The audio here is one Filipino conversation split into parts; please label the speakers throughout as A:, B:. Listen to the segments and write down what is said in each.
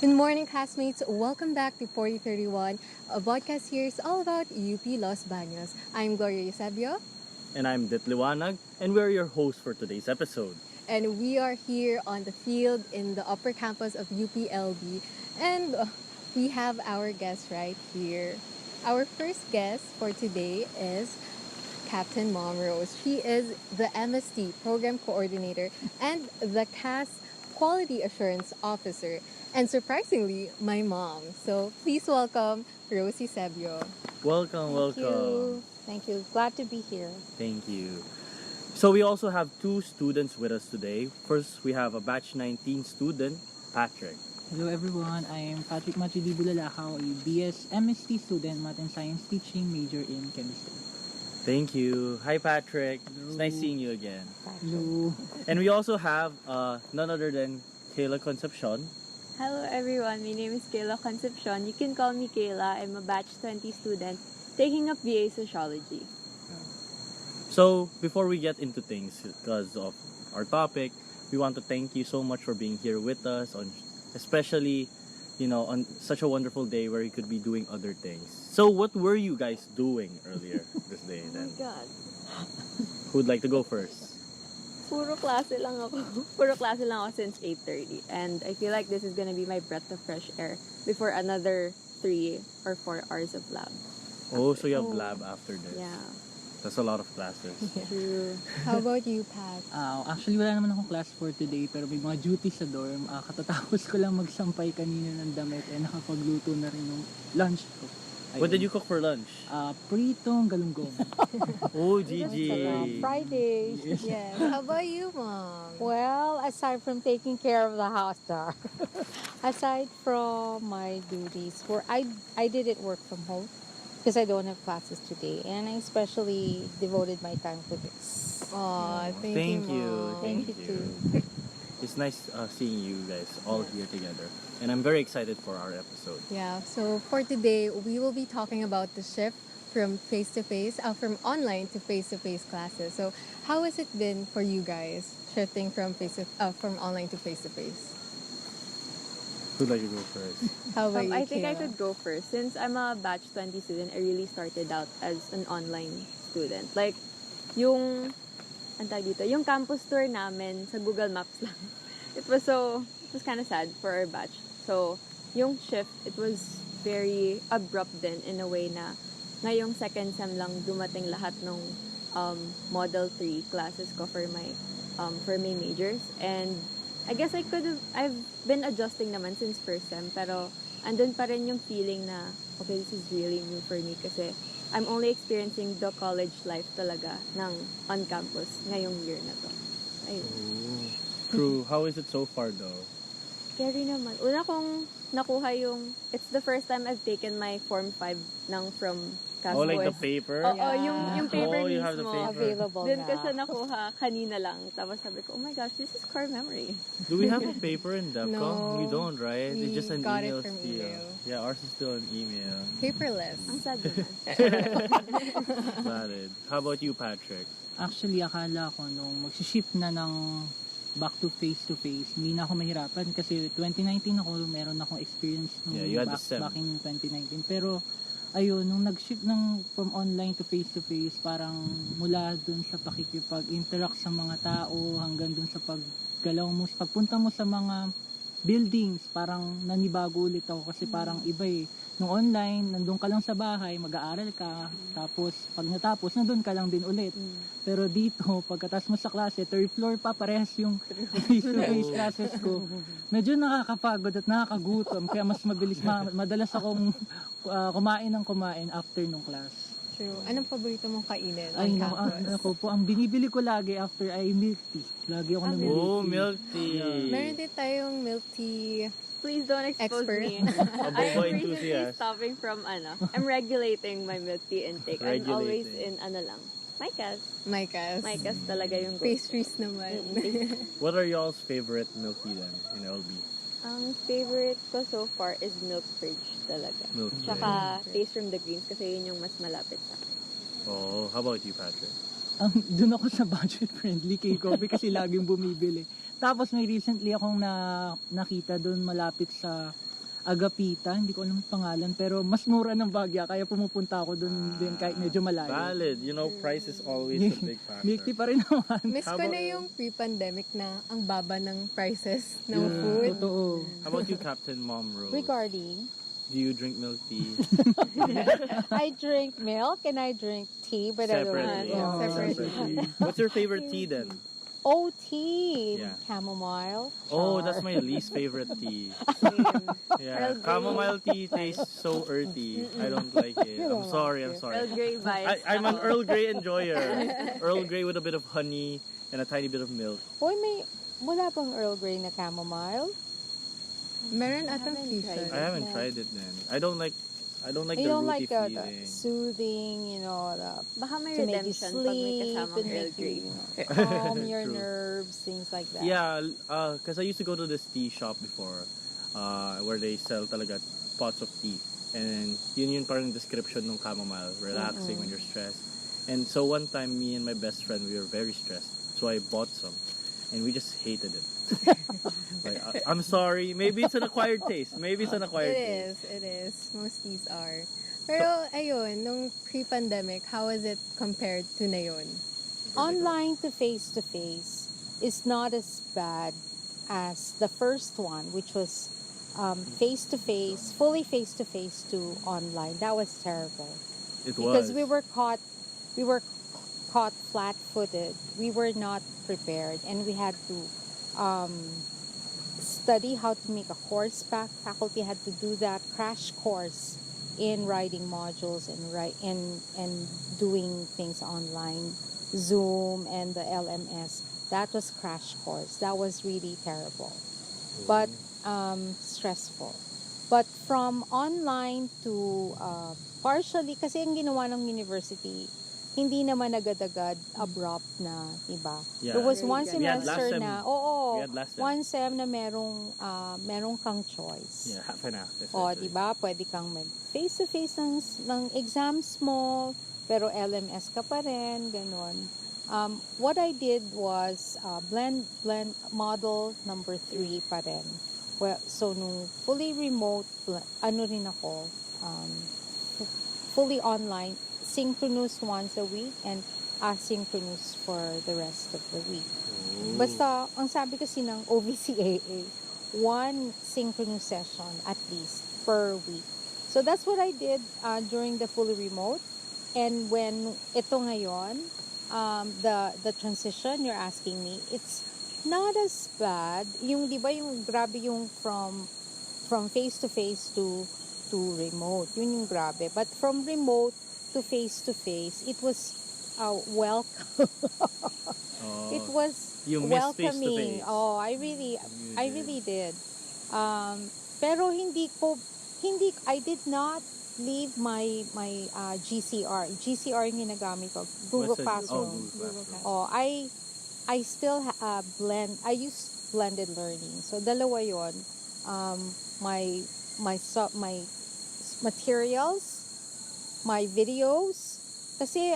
A: Good morning, classmates. Welcome back to 4031, a podcast series all about UP Los Baños. I'm Gloria Eusebio,
B: And I'm Dit and we're your hosts for today's episode.
A: and we are here on the field in the upper campus of UP Elbi, and we have our guest right here. Our first guest for today is Captain Mom Rose. She is the MST Program Coordinator and the CAS Quality Assurance Officer. And surprisingly, my mom. So please welcome Rosie Sebio.
B: Welcome, welcome.
C: Thank you. Glad to be here.
B: Thank you. So we also have two students with us today. First, we have a batch 19 student, Patrick.
D: Hello everyone, I am Patrick Machidi Bulalakaw, a BS MST student, Math and Science teaching, major in chemistry.
B: Thank you. Hi, Patrick.
D: Hello.
B: It's nice seeing you again.
D: Hello.
B: And we also have none other than Kayla Concepcion.
E: Hello everyone, my name is Kayla Concepcion. You can call me Kayla. I'm a batch 20 student taking up BA Sociology.
B: So before we get into things, because of our topic, we want to thank you so much for being here with us on, especially, on such a wonderful day where you could be doing other things. So what were you guys doing earlier this day
E: Oh
B: then?
E: my God.
B: Who'd like to go first?
E: Puro klase lang ako. Puro klase lang ako since 8:30. And I feel like this is gonna be my breath of fresh air before another 3 or 4 hours of lab.
B: Oh, so you have lab after this.
E: Yeah.
B: That's a lot of classes.
E: True.
A: How about you, Pat?
D: Actually, wala naman akong class for today, pero may mga duties sa dorm. Katatapos ko lang magsampay kanina ng damit and nakapagluto na rin ng lunch ko.
B: What did you cook for lunch?
D: Pritong galunggong.
B: Oh, GG.
C: Friday.
A: Yes. How about you, Mom?
C: Well, aside from taking care of the house, aside from my duties, I did it work from home because I don't have classes today, and I especially devoted my time to this.
A: Aw,
B: Thank
A: you,
B: you.
A: Mom.
C: Thank you too.
B: It's nice seeing you guys all here together. And I'm very excited for our episode.
A: Yeah, so for today, we will be talking about the shift from face-to-face, from online to face-to-face classes. So how has it been for you guys, shifting from from online to face-to-face?
B: Who'd like to go first?
A: How about you,
E: I think I
A: Kayla?
E: could go first. Since I'm a batch 20 student, I really started out as an online student. Like, yung yung campus tour namin sa Google Maps lang. It was kind of sad for our batch. So, yung shift, it was very abrupt din in a way na ngayong second sem lang dumating lahat ng Model 3 classes ko for my majors. And I guess I've been adjusting naman since first sem, pero andun pa rin yung feeling na, okay, this is really new for me kasi I'm only experiencing the college life talaga ng on campus ngayong year na to. Ayun.
B: Oh, true. How is it so far though?
E: Scary naman. Una kong nakuha it's the first time I've taken my Form 5 from CAS
B: Oh, like the
E: Boys.
B: paper?
E: Oo,
A: Yeah.
E: yung paper
B: Oh, you have the
E: mismo.
B: paper.
C: Available
E: Doon
C: na.
E: ko siya nakuha kanina lang. Tapos sabi ko, oh my gosh, this is core memory.
B: Do we have a paper in DevCom?
A: No.
B: You don't, right?
A: We
B: It's just an
A: got it
B: email
A: from
B: still.
A: email.
B: Yeah, ours is still an email.
A: Paperless.
E: Ang sad naman.
B: Valid. How about you, Patrick?
D: Actually, akala ko nung magsishift na ng back to face-to-face, hindi na ako mahirapan kasi 2019 meron akong experience nung
B: Yeah, you had the sem.
D: back in 2019. Pero, ayun, nung nag-shift ng from online to face-to-face, parang mula dun sa pakikipag-interact sa mga tao hanggang dun sa paggalaw mo, pagpunta mo sa mga buildings, parang nanibago ulit ako kasi parang iba eh. Nung online, nandun ka lang sa bahay, mag-aaral ka, tapos pag natapos, nandun ka lang din ulit. Pero dito, pagkatas mo sa klase, third floor pa, parehas yung face-to-face classes ko. Medyo nakakapagod at nakakagutom, kaya mas mabilis, madalas akong kumain ng kumain after nung class.
A: True. Anong paborito mong kainin
D: Ay,
A: on campus?
D: ako po, ang binibili ko lagi after ay milk tea. Lagi ako namimili.
B: Oh, milk tea.
A: Meron din tayong milk tea.
E: Please don't expose
A: Expert.
E: me.
B: A
E: I'm
B: boba
E: recently
B: enthusiast.
E: stopping from I'm regulating my milk tea intake. I'm always
B: Regulating.
E: in lang. Micas.
A: Micas.
E: Talaga yung go.
A: Pastries naman.
B: What are y'all's favorite milk tea then in LB?
E: Ang favorite ko so far is milk fridge talaga.
B: Milk tea.
E: Tsaka taste from the greens kasi yun yung mas malapit sa akin.
B: Oh, how about you, Patrick?
D: Doon ako sa budget-friendly K-Coffee kasi laging bumibili. Tapos may recently akong nakita doon malapit sa Agapita, hindi ko alam ang pangalan, pero mas mura ng Bagya, kaya pumupunta ako doon din kahit medyo malayo.
B: Valid. You know, price is always a big
D: Milk tea
B: factor.
D: pa rin naman.
A: Miss
B: How
A: ko
B: about-
A: na yung pre-pandemic na ang baba ng prices ng
D: Yeah,
A: food.
D: Totoo.
B: How about you, Captain Mom Rose?
C: Regarding,
B: Do you drink milk tea?
C: I drink milk and I drink tea, but I don't
B: Separately.
C: drink
A: Separately.
B: What's your favorite tea then?
C: Oh, tea,
B: Yeah.
C: chamomile.
B: Oh,
C: char.
B: that's my least favorite tea. Yeah,
E: Earl Grey.
B: chamomile tea tastes so earthy. I don't like it.
C: You
B: I'm
C: don't
B: sorry. I'm
C: like it.
B: sorry.
E: Earl Grey vibes.
B: I'm an
E: ako.
B: Earl Grey enjoyer. Earl Grey with a bit of honey and a tiny bit of milk.
C: Hoy, wala bang Earl Grey na chamomile?
A: Meron
E: I
A: atang
E: haven't
A: fusion.
E: tried
B: I haven't
C: No.
B: tried it then. I don't like
C: You
B: the
C: don't
B: rooty
C: like the
B: feeling.
C: soothing,
E: Baka may
C: to make you
E: redemption pag may
C: sleep
E: kasamang
C: and
E: Earl
C: make
E: Grey.
C: you, calm your
B: True.
C: nerves, things like that.
B: Yeah, because I used to go to this tea shop before, where they sell talaga pots of tea. And yun parang description ng chamomile, relaxing when you're stressed. And so one time, me and my best friend, we were very stressed. So I bought some. And we just hated it. Like, I'm sorry. Maybe it's an acquired taste. Maybe it's an acquired taste.
A: It is. Most teas are. Pero ayun, nung pre-pandemic, how was it compared to ngayon?
C: Online to face is not as bad as the first one, which was face to face, fully face to online. That was terrible
B: It
C: because
B: was.
C: we were caught flat-footed. We were not prepared, and we had to study how to make a horseback. Faculty had to do that crash course in writing modules and doing things online, Zoom and the LMS. That was crash course. That was really terrible, but stressful. But from online to partially, kasi ang ginawa ng university, hindi naman agad-agad abrupt na, diba?
B: Yeah.
C: There was
E: Very
C: one
E: good.
B: We had last
C: semester
B: sem.
C: na,
B: We had last sem.
C: one sem na merong kang choice.
B: Yeah, half and half.
C: O,
B: essentially.
C: diba? Pwede kang mag face-to-face ng exams mo, pero LMS ka pa rin, ganun. What I did was blend model number 3 pa rin. Well, so nung fully remote, rin ako, fully online, synchronous once a week and asynchronous for the rest of the week. Basta, ang sabi kasi ng OVCAA, one synchronous session at least per week. So that's what I did during the fully remote. And when ito ngayon, the transition you're asking me, it's not as bad. Yung, di ba, yung grabe yung from face to face to remote. Yun yung grabe. But from remote to face, it was welcome.
B: Oh,
C: It was
B: you miss
C: welcoming.
B: face-to-face.
C: Oh, I
B: You
C: really did. Pero I did not leave my GCR. GCR yung ginagamit ko. Google
B: What's that?
C: Classroom.
B: Google Classroom.
C: Oh, I still I use blended learning. So dalawa 'yon. My materials, my videos, kasi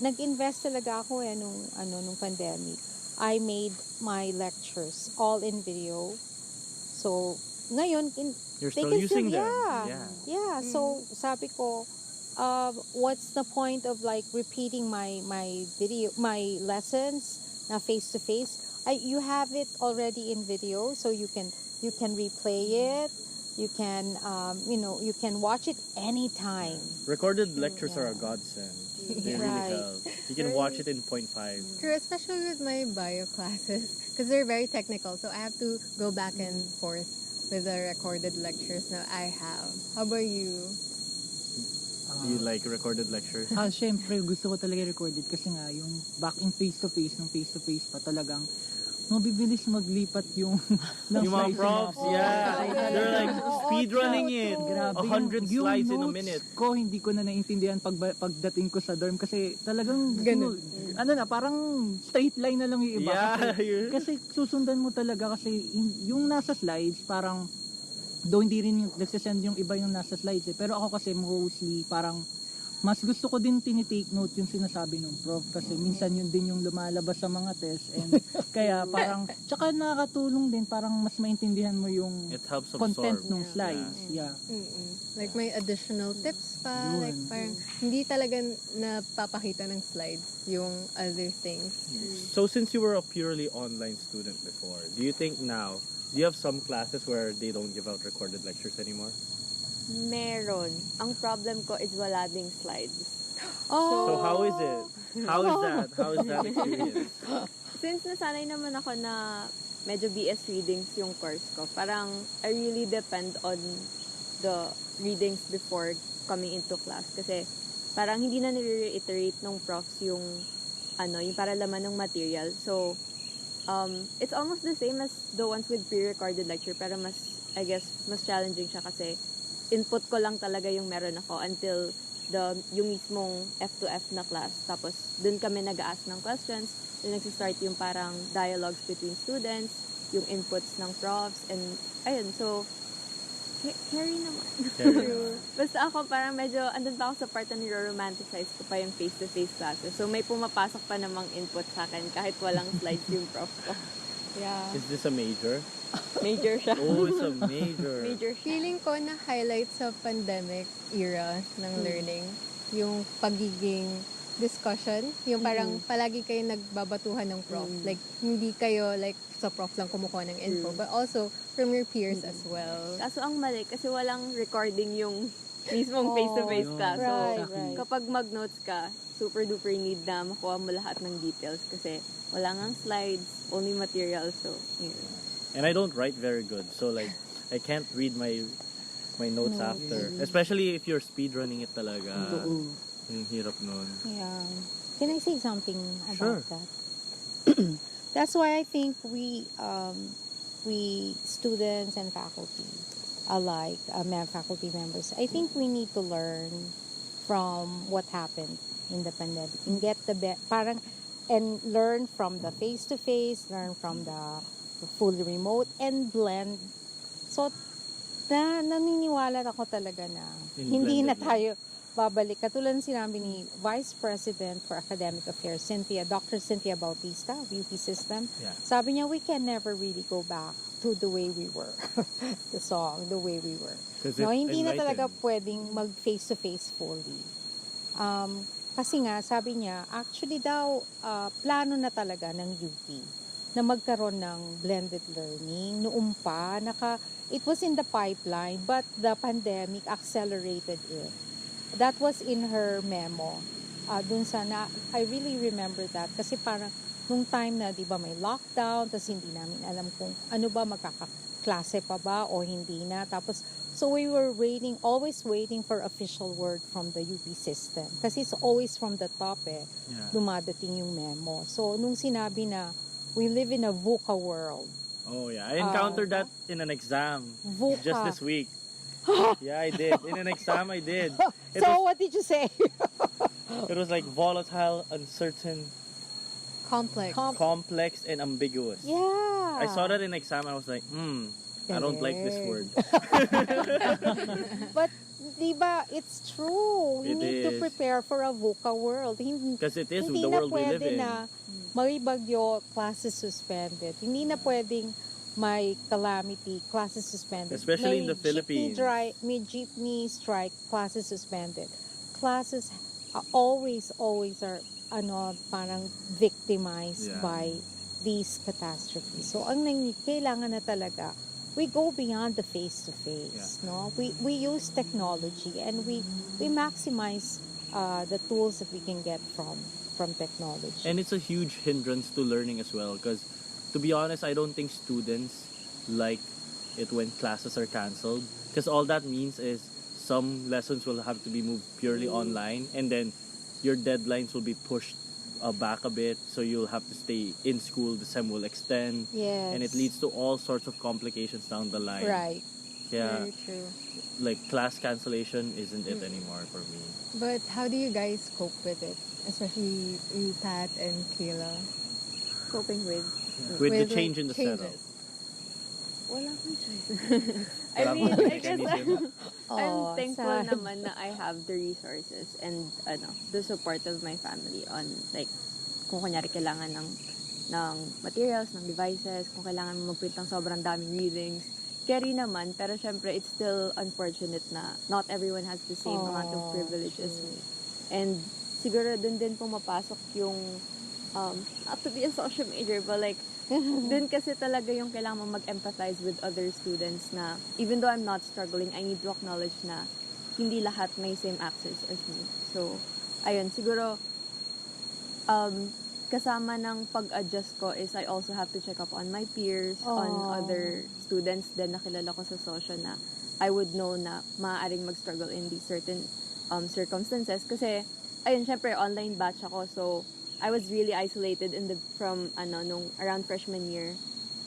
C: nag-invest talaga ako nung pandemic. I made my lectures all in video. So ngayon
B: You're
C: they
B: still
C: can
B: using them.
C: Yeah. So sabi ko, what's the point of like repeating my lessons na face to face? You have it already in video, so you can replay it. You can you can watch it anytime.
B: Recorded lectures are a godsend. They really
C: Right.
B: help. You can watch it in 0.5.
A: True, especially with my bio classes because they're very technical, so I have to go back and forth with the recorded lectures na I have. How about you?
B: Do you like recorded lectures?
D: Syempre, gusto ko talaga recorded kasi nga, yung back in face-to-face, nung face-to-face pa talagang, mabibilis maglipat yung
B: Yung mga
D: slides
B: profs,
D: na-
B: yeah. They're like speedrunning it.
D: Grabe
B: 100
D: yung
B: slides in a
D: notes
B: minute.
D: ko, hindi ko na naintindihan pagdating ko sa dorm kasi talagang
A: Ganun.
D: parang straight line na lang yung iba.
B: Yeah.
D: Kasi susundan mo talaga kasi yung nasa slides parang though hindi rin nagsisend yung iba yung nasa slides pero ako kasi mostly parang mas gusto ko din tinitake note yung sinasabi ng prof kasi minsan yun din yung lumalabas sa mga test and kaya parang tsaka nakakatulong din parang mas maintindihan mo yung
B: It helps
D: content
B: absorb.
D: ng slides. Yeah.
A: Like may additional tips pa,
D: Yun.
A: like parang hindi talaga napapakita ng slides yung other things.
B: So since you were a purely online student before, do you think now, do you have some classes where they don't give out recorded lectures anymore?
E: Meron. Ang problem ko is wala ding slides.
B: So how is it? How is that? How is that experience?
E: Since nasanay naman ako na medyo BS readings yung course ko, parang I really depend on the readings before coming into class. Kasi parang hindi na nire-reiterate ng profs yung yung para laman ng material. So, it's almost the same as the ones with pre-recorded lecture, pero I guess, mas challenging siya kasi input ko lang talaga yung meron ako until yung mismong F2F na class. Tapos, dun kami nag-ask ng questions. Dun nagsistart yung parang dialogues between students, yung inputs ng profs, and ayun, so, carry naman. Basta ako parang medyo, andun pa ako sa part na niro-romanticize ko pa yung face-to-face classes. So, may pumapasok pa namang input sa akin kahit walang slides yung prof ko.
A: Yeah.
B: Is this a major?
E: Major siya.
B: Oh, it's a major.
E: Major siya.
A: Feeling ko na highlight sa pandemic era ng learning yung pagiging discussion, yung parang palagi kayo nagbabatuhan ng prof. Like, hindi kayo like sa prof lang kumukuha ng info, but also from your peers as well.
E: Kaso ang mali, kasi walang recording yung mismong face-to-face class. So,
C: Right.
E: kapag mag-notes ka, super duper need na makuha mo lahat ng details kasi wala ngang slides, only material. So, yun.
B: And I don't write very good, so like I can't read my notes after. Especially if you're speed running it talaga. Yung hirap nun.
C: Yeah. Can I say something
B: Sure.
C: about that? That's why I think we students and faculty alike, faculty members, I think we need to learn from what happened in the pandemic and get and learn from the face-to-face, learn from the fully remote, and blend. So, naniniwala ako talaga na hindi na tayo babalik. Katulad ng sinabi ni Vice President for Academic Affairs, Dr. Cynthia Bautista, UP System.
B: Yeah.
C: Sabi niya, we can never really go back to the way we were. The way we were. No, hindi na talaga pwedeng mag face-to-face fully. Kasi nga, sabi niya, actually daw, plano na talaga ng UP na magkaroon ng blended learning. Noong pa, it was in the pipeline, but the pandemic accelerated it. That was in her memo. I really remember that. Kasi parang, nung time na, di ba, may lockdown, tapos hindi namin alam kung ano ba, magkakaklase pa ba o hindi na. Tapos, so we were always waiting for official word from the UP system. Kasi it's always from the top dumadating yung memo. So, nung sinabi na, we live in a VUCA world.
B: Oh yeah, I encountered that in an exam
C: VUCA.
B: just this week. Yeah, I did. In an exam, I did.
C: What did you say?
B: It was like volatile, uncertain, complex, and ambiguous.
C: Yeah.
B: I saw that in exam and I was like, I don't like this word.
C: But, diba, it's true. We
B: It
C: need to
B: is.
C: prepare for a VUCA world.
B: Because it is
C: Hindi
B: the
C: na
B: world we live
C: pwede
B: in.
C: na may bagyo, classes suspended. Hindi na pwedeng may calamity, classes suspended.
B: Especially in the Philippines.
C: May jeepney strike, classes suspended. Classes always are parang victimized by these catastrophes. So ang kailangan na talaga, we go beyond the face-to-face. No, we use technology and we maximize the tools that we can get from technology.
B: And it's a huge hindrance to learning as well because to be honest, I don't think students like it when classes are cancelled because all that means is some lessons will have to be moved purely online and then your deadlines will be pushed back a bit, so you'll have to stay in school, the sem will extend,
C: Yes.
B: and it leads to all sorts of complications down the line.
C: Right.
B: Yeah,
A: Very true.
B: like class cancellation isn't it anymore for me.
A: But how do you guys cope with it? Especially you, Pat and Kayla.
E: Coping with.
B: With the
A: like,
B: change in the setup.
A: changes.
E: Wala akong choice. I
B: Wala
E: mean,
B: akong
E: I guess,
B: mechanism.
E: I'm
C: Oh,
E: thankful
C: sad.
E: naman na I have the resources and the support of my family on like kung kunyari kailangan ng materials, ng devices, kung kailangan mo mag-print ng sobrang daming readings. Carry naman, pero syempre it's still unfortunate na not everyone has the same amount of privilege as me. And siguro dun din pumapasok yung not to be a social major, but like dun kasi talaga yung kailangan mo mag-empathize with other students na even though I'm not struggling, I need to acknowledge na hindi lahat may same access as me. So, ayun, siguro kasama ng pag-adjust ko is I also have to check up on my peers, on other students din na kilala ko sa social na I would know na maaaring mag-struggle in these certain circumstances. Kasi, ayun, syempre, online batch ako. So, I was really isolated from nung around freshman year.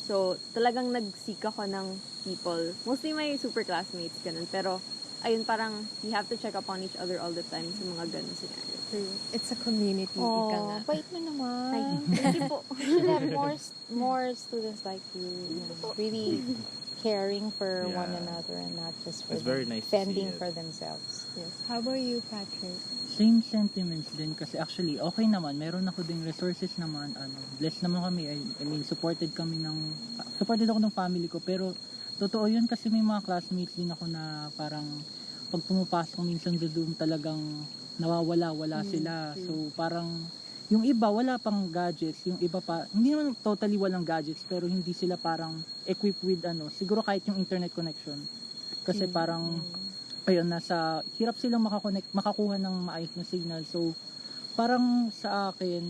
E: So, talagang nag-seek ako ng people. Mostly my super classmates, ganun. Pero, ayun, parang we have to check up on each other all the time sa mga ganun scenario.
A: True. It's a community, ika nga.
C: Oh, bait mo naman.
E: Ay, thank you po.
C: You should have more students like you know, really caring for one
B: Yeah.
C: another and not just for
B: It's
C: them,
B: very nice to
C: fending
B: see it.
C: for themselves.
A: Yes. How about you, Patrick?
D: Same sentiments din kasi actually okay naman, meron ako ding resources naman, blessed naman kami. I mean supported ako ng family ko, pero totoo yun kasi may mga classmates din ako na parang pag pumapasok minsan sa Zoom talagang wala sila. So parang yung iba wala pang gadgets, yung iba pa hindi naman totally walang gadgets pero hindi sila parang equipped with siguro kahit yung internet connection. Kasi parang ayun, hirap silang makakuha ng maayos na signal. So, parang sa akin,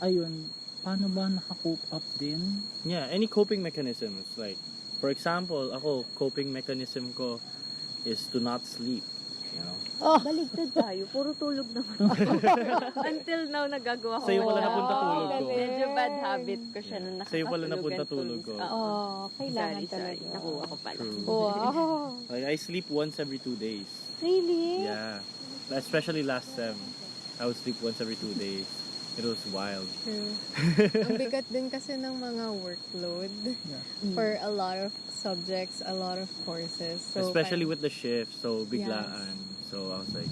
D: ayun, paano ba naka-cope up din?
B: Yeah, any coping mechanisms. Like, for example, ako, coping mechanism ko is to not sleep. You know?
E: Baligtad tayo. Puro tulog naman. Until now, nagagawa ko.
B: Sa'yo pala
E: Wow.
B: napunta tulog ko.
E: Medyo bad habit ko siya nung
B: Sa'yo pala
E: nakakatulog
B: napunta
E: and
B: tulog ko.
C: Kailangan
E: Sorry.
C: talaga.
E: Nakuha ko pala.
B: True.
C: Wow.
B: Like, I sleep once every 2 days.
C: Really?
B: Yeah. Especially last sem. I would sleep once every 2 days. It was wild.
A: True. Ang bigat din kasi ng mga workload for a lot of subjects, a lot of courses. So,
B: Especially with the shift, so biglaan. So I was like,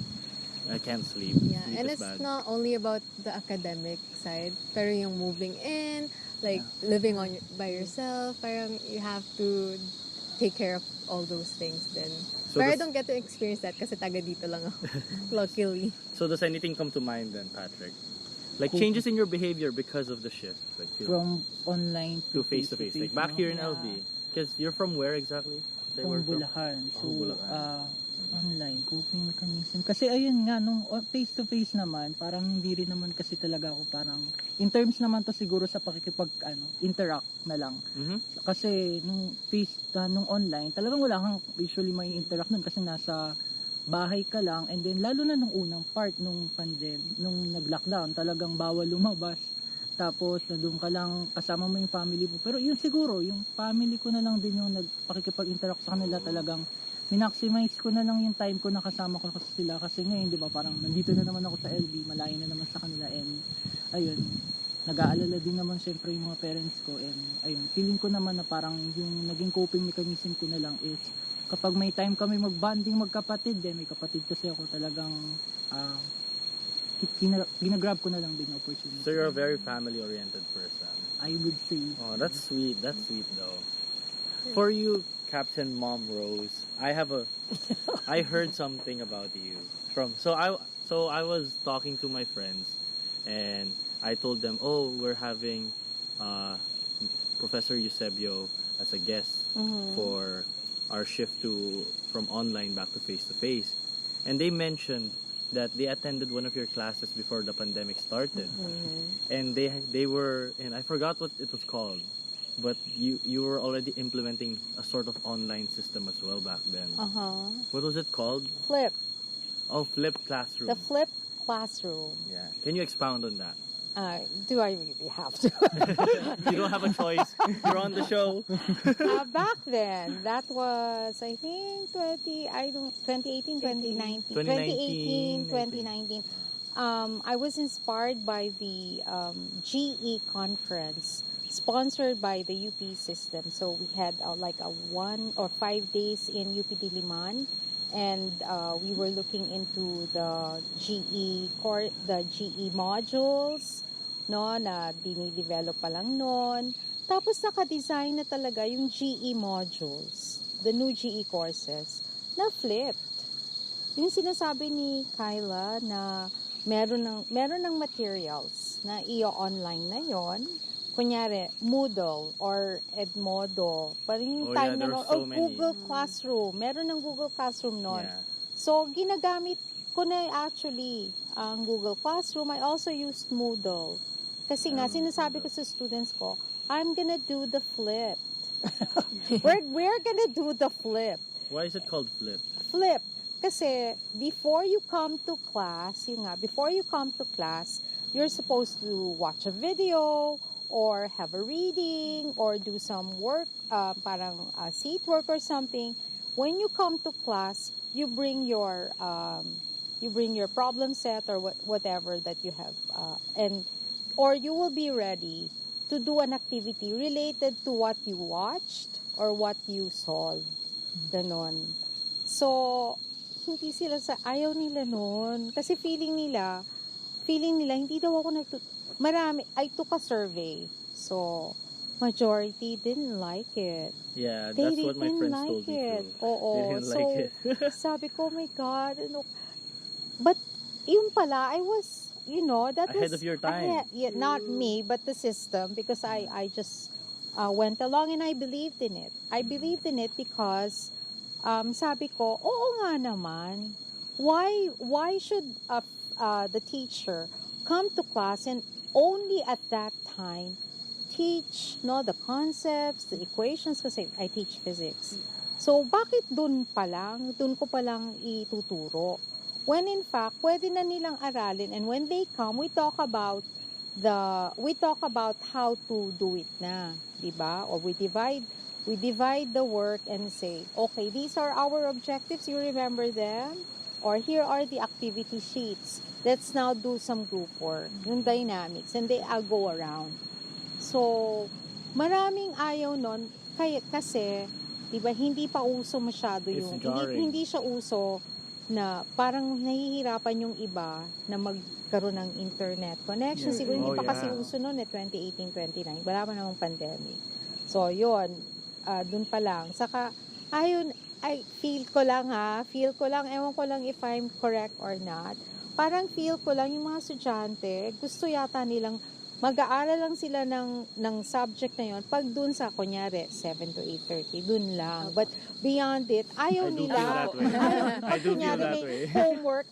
B: I can't sleep.
A: Yeah,
B: Sleep
A: and
B: is
A: it's
B: bad.
A: not only about the academic side, pero yung moving in, like living by yourself, parang you have to take care of all those things then.
B: So
A: But I
B: does-
A: don't get to experience that kasi taga dito lang ako. Luckily.
B: So does anything come to mind then, Patrick? Like changes in your behavior because of the shift, like
D: From online
B: to face to face. Like back here in
C: Yeah.
B: LB, because you're from where exactly? Say
D: From
B: where from?
D: Bulacan. So,
B: Bulacan.
D: online coping mechanism. Kasi ayun nga, nung face to face naman, parang hindi rin naman kasi talaga ako parang, in terms naman to siguro sa interact na lang.
B: Mhm.
D: Kasi nung online, talagang wala kang usually may interact nun kasi nasa bahay ka lang, and then lalo na nung unang part nung nung nag-lockdown, talagang bawal lumabas. Tapos doon ka lang kasama mo yung family mo. Pero yun siguro, yung family ko na lang din yung nagpakikipag-interact sa kanila, talagang minaximize ko na lang yung time ko na kasama ko sila kasi ngayon, 'di ba, parang nandito na naman ako sa LB, malayo na naman sa kanila, and ayun, nag-aalala din naman syempre yung mga parents ko, and ayun, feeling ko naman na parang yung naging coping mechanism ko na lang is kapag may time kami mag-bonding magkapatid, may kapatid kasi ako, talagang ginagrab ko na lang din yung opportunity.
B: So you're a very family-oriented person.
D: I would say.
B: Oh, that's sweet. That's sweet though. For you, Captain Mom Rose, I heard something about you so I was talking to my friends, and I told them, oh, we're having Professor Eusebio as a guest for our shift from online back to face, and they mentioned that they attended one of your classes before the pandemic started, and they were, and I forgot what it was called, but you were already implementing a sort of online system as well back then. What was it called?
C: Flip.
B: Oh, flipped classroom.
C: The flip classroom.
B: Yeah. Can you expound on that?
C: Do I really have to?
B: You don't have a choice. You're on the show.
C: Back then, that was, I think, 2018, 2019.
B: 2019,
C: 2019. I was inspired by the GE conference sponsored by the UP system. So we had like a 1 or 5 days in UP Diliman. and we were looking into the the GE modules, no, na dinidevelop pa lang noon. Tapos naka-design na talaga yung GE modules, the new GE courses, na flipped. Yung sinasabi ni Kayla na meron ng materials na i-online na yon. Kunyari, Moodle or Edmodo. Parang yung
B: Oh,
C: time
B: yeah,
C: na
B: there
C: noon.
B: were so
C: Or
B: many.
C: Google Classroom. Meron ng Google Classroom noon.
B: Yeah.
C: So, ginagamit ko na actually ang Google Classroom. I also used Moodle. Kasi nga, sinasabi ko sa students ko, I'm gonna do the flip. we're gonna do the flip.
B: Why is it called flip?
C: Flip. Kasi before you come to class, before you come to class, you're supposed to watch a video or have a reading or do some work, parang seat work or something. When you come to class, you bring your problem set or whatever that you have, or you will be ready to do an activity related to what you watched or what you solved. Ganon. So, ayaw nila nun. Kasi feeling nila, hindi daw ako I took a survey. So, majority didn't like it.
B: Yeah,
C: They
B: that's what my
C: didn't
B: friends
C: like
B: told me
C: it.
B: too.
C: Oo.
B: They didn't
C: So,
B: like it.
C: sabi ko, oh my God, ano. But, yung pala, I was, that
B: Ahead
C: was
B: of your time.
C: yeah, not me, but the system, because I just went along and I believed in it. I believed in it because sabi ko, oo nga naman. Why should the teacher come to class and only at that time teach the concepts, the equations, kasi I teach physics. So, bakit dun ko pa lang ituturo? When in fact, pwede na nilang aralin, and when they come, we talk about how to do it na, 'di ba? Or we divide the work and say, okay, these are our objectives, you remember them? Or here are the activity sheets. Let's now do some group work, yung dynamics, and I'll go around. So, maraming ayaw nun, kasi, di ba, hindi pa uso masyado
B: It's
C: yung,
B: jarring.
C: hindi siya uso na parang nahihirapan yung iba na magkaroon ng internet connection.
D: Yeah.
C: Siguro hindi
B: Oh,
C: pa kasi
B: yeah.
C: uso noon 2018, 2019. Wala pa namang pandemic. So, yun. Dun pa lang. Saka, ayun, feel ko lang, ewan ko lang if I'm correct or not. Parang feel ko lang yung mga estudyante, gusto yata nilang mag-aaral lang sila ng subject na yun pag dun sa, kunyari, 7 to 8:30, dun lang. But beyond it, ayaw
B: I do
C: nila.
B: feel that way. I do feel
C: Kunyari,
B: that
C: may
B: way.
C: homework.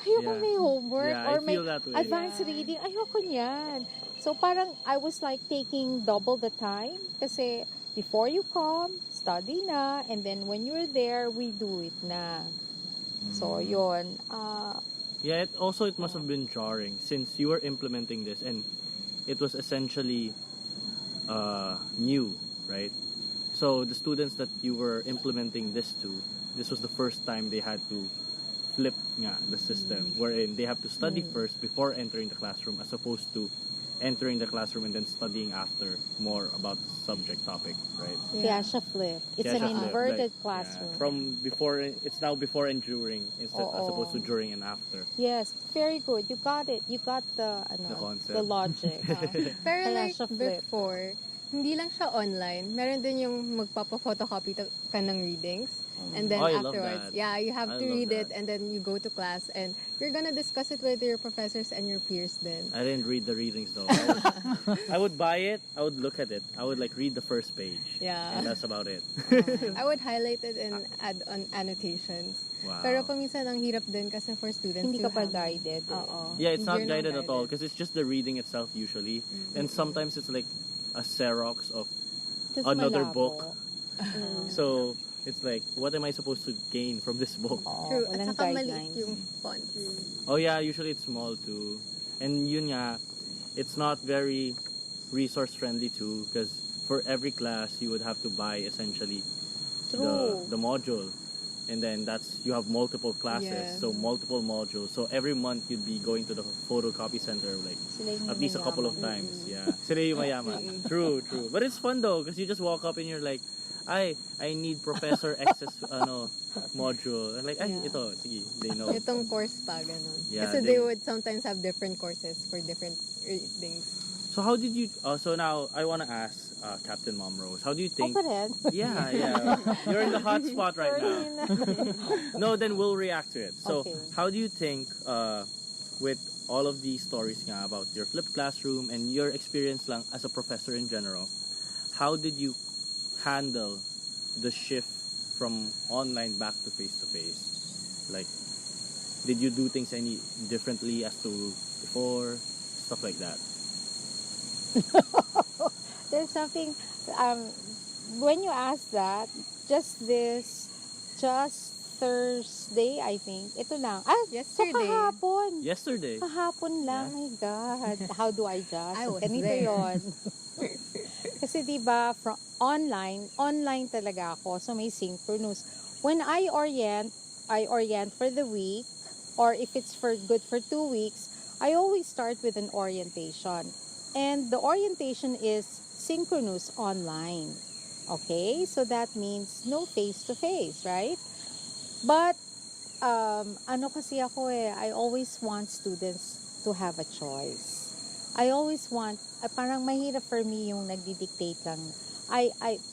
C: Ayoko
B: Yeah.
C: may homework.
B: Yeah,
C: or
B: I
C: may
B: feel that way.
C: advanced reading. Ayoko niyan. So, parang I was like taking double the time. Kasi before you come, study na. And then when you're there, we do it na. So, yun.
B: Yeah, it must have been jarring since you were implementing this and it was essentially new, right? So the students that you were implementing this to, this was the first time they had to flip the system, wherein they have to study first before entering the classroom, as opposed to entering the classroom and then studying after more about the subject topic, right?
C: Kaya siya flip. It's
B: Kaya
C: an
B: siya flip,
C: inverted
B: like,
C: classroom.
B: yeah, from before, it's now before and during instead as opposed to during and after.
C: Yes, very good. You got it. You got the
B: concept.
C: the logic.
A: Pero
C: Kaya
A: like
C: siya flip.
A: before, hindi lang siya online. Meron din yung magpapa-photocopy ka ng readings. And then
B: Oh, I love
A: afterwards,
B: that.
A: yeah, you have
B: I
A: to
B: love
A: read it
B: that.
A: and then you go to class and you're gonna discuss it with your professors and your peers then.
B: I didn't read the readings though. I would buy it. I would look at it. I would like read the first page.
A: Yeah.
B: And that's about it.
A: I would highlight it and add on annotations.
B: Wow.
A: Pero paminsan ang hirap din kasi for students
C: Hindi
A: to
C: ka pa
A: have-
C: guided.
A: Oo.
B: Yeah, it's not
A: You're
B: guided at all because it's just the reading itself usually, and sometimes it's like a Xerox of
C: Tas
B: another
C: malabo.
B: book. So it's like, what am I supposed to gain from this book?
C: Oo,
A: True. At
C: walang
A: saka maliit
C: guidelines.
A: yung fonts.
B: Oh yeah, usually it's small too, and yun nga, it's not very resource friendly too because for every class you would have to buy essentially
C: True.
B: the module, and then you have multiple classes,
A: Yeah.
B: so multiple modules. So every month you'd be going to the photocopy center like
C: Sila yung
B: at least a couple of
C: mayaman.
B: times. Yeah, sila yung mayaman. True. But it's fun though because you just walk up and you're like, I need Professor X's module. And like, ay,
A: Yeah.
B: ito, sige, they know.
A: Itong course pa, ganun.
B: Yeah,
A: Kasi they
B: they-
A: would sometimes have different courses for different things.
B: So how did you, so now, I want to ask Captain Mom Rose, how do you think,
C: Ako rin.
B: yeah, you're in the hot spot right now. No, then we'll react to it. So,
C: Okay.
B: how do you think, with all of these stories nga about your flipped classroom and your experience lang as a professor in general, how did you handle the shift from online back to face? Like, did you do things any differently as to before? Stuff like that.
C: There's something, when you ask that, just Thursday, I think. Ito lang.
A: Yesterday.
C: So kahapon.
B: Yesterday.
C: Kahapon lang.
B: Yeah.
C: My God. How do I just?
A: I was
C: Ganito
A: there.
C: yon. Kasi diba, from online talaga ako. So may synchronous. When I orient for the week, or if it's good for 2 weeks, I always start with an orientation. And the orientation is synchronous online. Okay? So that means no face-to-face, right? But, ano kasi ako I always want students to have a choice. I always want, parang mahirap for me yung nagdi-dictate lang.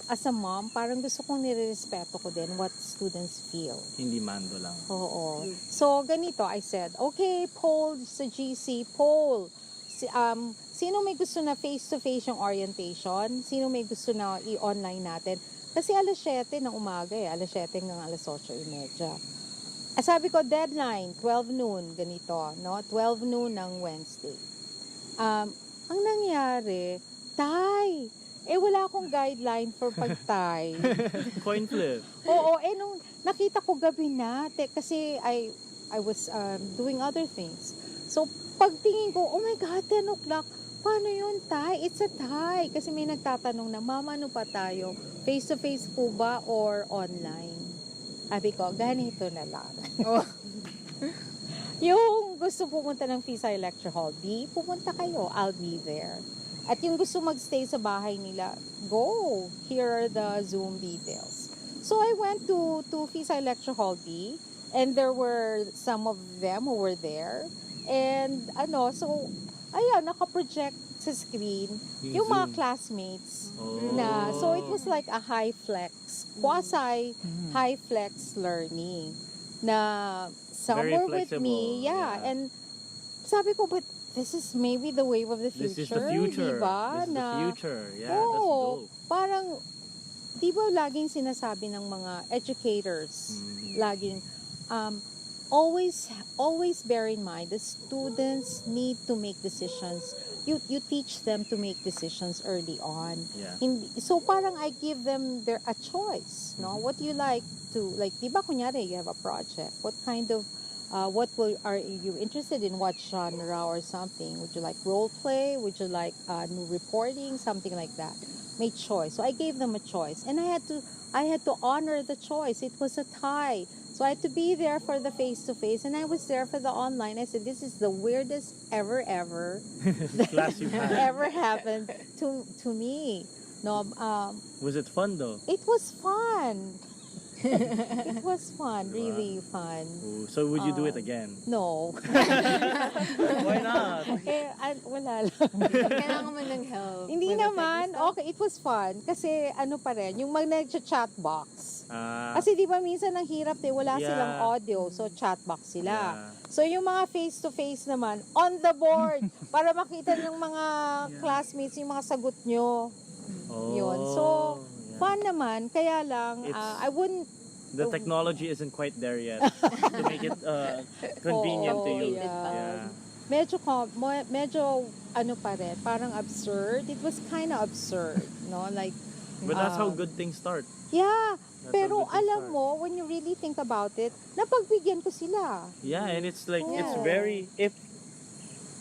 C: As a mom, parang gusto kong nire-respeto ko din what students feel.
B: Hindi mando lang.
C: Oo. So, ganito, I said, okay, poll sa GC, poll. Sino may gusto na face-to-face yung orientation? Sino may gusto na i-online natin? Kasi alas 7 ng umaga alas 7 hanggang alas 8:30. Sabi ko, deadline, 12 noon, ganito, no? 12 noon ng Wednesday. Ang nangyari, wala akong guideline for pag-tie.
B: Coin flip.
C: Oo, nung nakita ko gabi na, kasi I was doing other things. So, pagtingin ko, oh my God, 10 o'clock, paano yun, tie? It's a tie. Kasi may nagtatanong na, Mama, ano pa tayo? Face-to-face po ba or online? Sabi ko, ganito na lang.
A: Oh.
C: Yung gusto pumunta ng Fisay Lecture Hall B, pumunta kayo. I'll be there. At yung gusto magstay sa bahay nila, go. Here are the Zoom details. So I went to Fisay Lecture Hall B, and there were some of them who were there. And so, ayan, nakaproject sa screen yung mga
B: Zoom.
C: classmates
B: Oh.
C: na, so it was like a high flex, quasi high flex learning na some
B: Very
C: were with
B: flexible,
C: me,
B: yeah.
C: and sabi ko, but this is maybe the wave of the future,
B: This is the future.
C: diba?
B: This is the future. Yeah,
C: Oo,
B: that's dope.
C: parang, di ba laging sinasabi ng mga educators, laging, always bear in mind, the students need to make decisions. You teach them to make decisions early on.
B: Yeah.
C: So parang I give them a choice, no? What do you like to, like, di ba kunyari, you have a project. What kind of, are you interested in, what genre or something? Would you like role play? Would you like new reporting? Something like that. May choice. So I gave them a choice. And I had to honor the choice. It was a tie. So I had to be there for the face-to-face, and I was there for the online. I said, this is the weirdest ever
B: Class you had.
C: ever happened to me. No,
B: Was it fun though?
C: it was fun. It was fun, really fun.
B: Ooh, so would you do it again?
C: No.
B: Why not?
C: Wala lang.
A: Kailangan mo ng help.
C: Hindi
A: with the
C: naman.
A: technical stuff?
C: Okay, it was fun. Kasi ano pa rin, yung nag-chat box.
B: Ah,
C: Kasi di ba minsan ang hirap wala
B: Yeah.
C: silang audio, so chat box sila.
B: Yeah.
C: So yung mga face-to-face naman, on the board, para makita ng mga classmates yung mga sagot nyo.
B: oh,
C: Yun. So,
B: yeah.
C: fun naman. Kaya lang,
B: It's-
C: I wouldn't,
B: The technology isn't quite there yet to make it convenient to
C: Oo,
B: you.
C: yeah. medyo ano pa rin, parang absurd. It was kind of absurd, no? Like,
B: But that's how good things start.
C: yeah.
B: That's
C: Pero
B: how good things
C: alam
B: start.
C: mo, when you really think about it, napagbigyan ko sila.
B: Yeah, and it's like, it's
C: Yeah.
B: very, if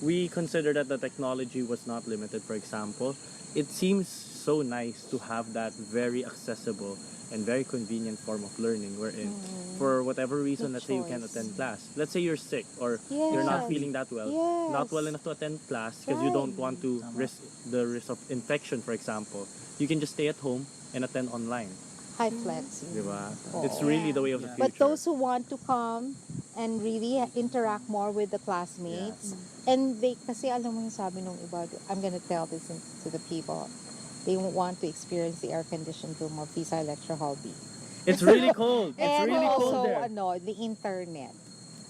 B: we consider that the technology was not limited, for example, it seems so nice to have that very accessible and very convenient form of learning wherein for whatever reason,
C: The
B: let's say you can't
C: choice.
B: attend class. Let's say you're sick or you're not
C: Yes.
B: feeling that well.
C: Yes.
B: Not well enough to attend class because you don't want to risk the risk of infection, for example. You can just stay at home and attend online.
C: Kahit flexi.
B: Diba?
C: Oo.
B: It's really the way of the future.
C: But those who want to come and really interact more with the classmates, and they, kasi alam mo yung sabi nung iba, I'm gonna tell this to the people, they want to experience the air-conditioned room of Visa Lecture Hall B.
B: It's really cold. It's
C: And
B: really cold
C: also,
B: there.
C: the internet.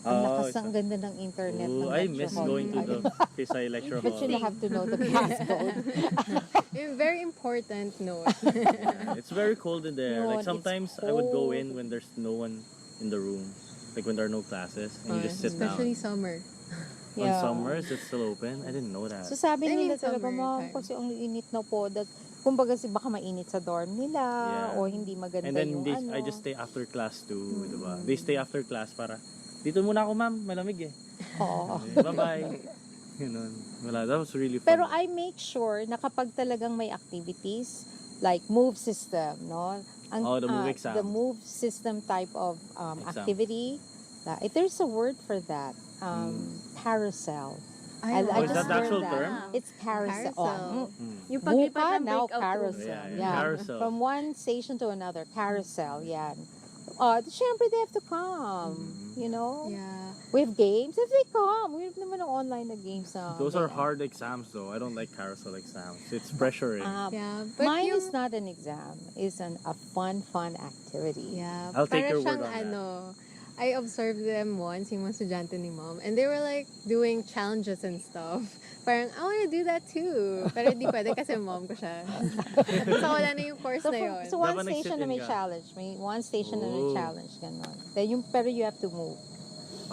B: Oh,
C: Ang ganda ng internet ng
B: I
C: lecture
B: miss
C: hall.
B: going to the Fisay Lecture
C: But you
B: Hall.
C: have to know the passcode.
A: Very important note.
B: It's very cold in there.
C: No,
B: Like
C: it's
B: sometimes I would go
C: cold.
B: in when there's no one in the room. Like when there are no classes and you just sit
A: Especially
B: down.
A: summer.
B: On summers, it's still open. I didn't know that.
C: So sabi
A: I mean,
C: nila talaga,
A: summer
C: ma'am,
A: time.
C: kasi ang init na po. Kumbaga baka mainit sa dorm nila
B: Yeah.
C: o hindi maganda
B: And then
C: yung
B: I just stay after class too, diba? They stay after class para, dito muna ako ma'am, malamig eh.
C: Oo.
B: Bye-bye. Ganun. Wala, that was really fun.
C: Pero I make sure na kapag talagang may activities, like move system, no?
B: The move exam.
C: The move system type of
B: Exam.
C: activity, there's a word for that. Carousel.
A: Ay,
B: Oh, is
C: just
B: that the actual
C: learned that.
B: term?
C: It's carousel.
A: Carousel.
E: Yung
C: Buka
E: paglipat ng
C: now,
E: breakout
C: carousel.
E: room.
B: Yeah, carousel.
C: From one station to another, carousel, yan. Syempre, they have to come. You know?
A: Yeah.
C: We have games. If they come, we have naman ng online na games na.
B: Those are hard exams though. I don't like carousel exams. It's pressuring.
A: Yeah. But
C: Mine
A: yung,
C: is not an exam. It's a fun activity.
A: yeah.
B: I'll take
A: para
B: your word
A: siyang
B: on that.
A: I observed them once, yung mga estudyante ni mom, and they were like doing challenges and stuff. Parang, I want to do that too. Pero di pwede kasi mom ko siya. So wala na yung course na yun.
C: So one
B: Dapat
C: station na may
B: nag-sit-in ka.
C: challenge. May one station na may
B: Oh.
C: challenge. Ganon. Pero you have to move.